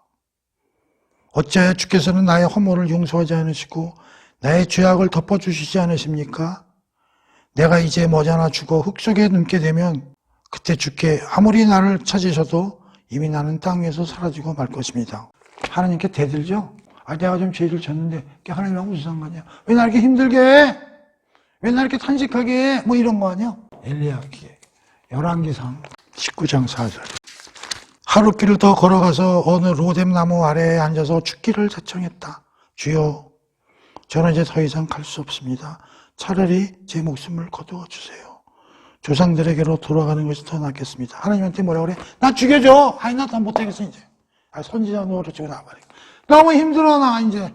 어찌하여 주께서는 나의 허물을 용서하지 않으시고 나의 죄악을 덮어주시지 않으십니까? 내가 이제 머지않아 죽어 흙 속에 눕게 되면 그때 주께 아무리 나를 찾으셔도 이미 나는 땅 위에서 사라지고 말 것입니다. 하나님께 대들죠? 내가 좀 죄를 졌는데 하나님하고 무슨 상관이야? 왜 나 이렇게 힘들게 해? 왜 나 이렇게 탄식하게 해? 이런 거 아니야? 엘리야기 열왕기상 19장 4절 하룻길을 더 걸어가서 어느 로뎀 나무 아래에 앉아서 죽기를 자청했다. 주여 저는 이제 더 이상 갈 수 없습니다. 차라리 제 목숨을 거두어 주세요. 조상들에게로 돌아가는 것이 더 낫겠습니다. 하나님한테 뭐라 그래? 나 죽여줘. 나 더 못하겠어 이제. 선지자 노릇 주고 나와버려. 너무 힘들어 나 이제.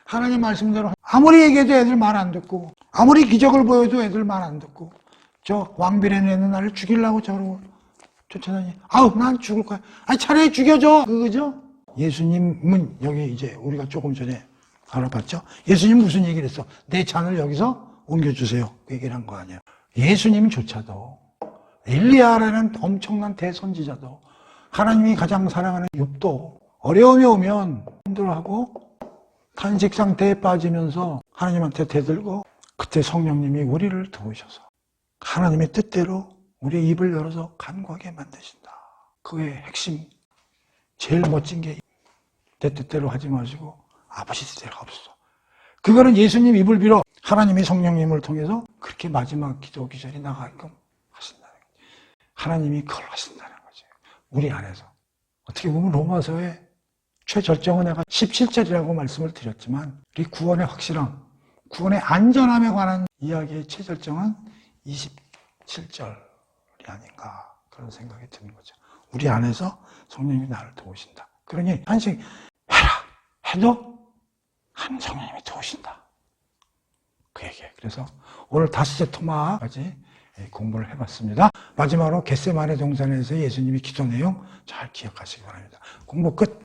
하나님 말씀대로 아무리 얘기해도 애들 말 안 듣고 아무리 기적을 보여도 애들 말 안 듣고 저 왕비라는 애는 나를 죽이려고 저러고 쫓아다니. 난 죽을 거야. 차라리 죽여줘. 그거죠? 예수님은 여기 이제 우리가 조금 전에 알아봤죠? 예수님 무슨 얘기를 했어? 내 잔을 여기서 옮겨주세요. 그 얘기를 한 거 아니에요. 예수님조차도 엘리야라는 엄청난 대선지자도 하나님이 가장 사랑하는 욥도 어려움이 오면 힘들어하고 탄식 상태에 빠지면서 하나님한테 대들고 그때 성령님이 우리를 도우셔서 하나님의 뜻대로 우리의 입을 열어서 간구하게 만드신다. 그의 핵심 제일 멋진 게 내 뜻대로 하지 마시고 아버지 뜻대로 하옵소서. 그거는 예수님 입을 빌어 하나님의 성령님을 통해서 그렇게 마지막 기도 기절이 나가게끔 하신다는 거죠. 하나님이 그걸 하신다는 거죠. 우리 안에서. 어떻게 보면 로마서의 최절정은 내가 17절이라고 말씀을 드렸지만 우리 구원의 확실함, 구원의 안전함에 관한 이야기의 최절정은 27절이 아닌가 그런 생각이 드는 거죠. 우리 안에서 성령님이 나를 도우신다. 그러니 한식 해라 해도 한 성령님이 도우신다. 그 얘기예요. 그래서 오늘 다섯째 토마까지 공부를 해봤습니다. 마지막으로 겟세마네 동산에서 예수님이 기도 내용 잘 기억하시기 바랍니다. 공부 끝.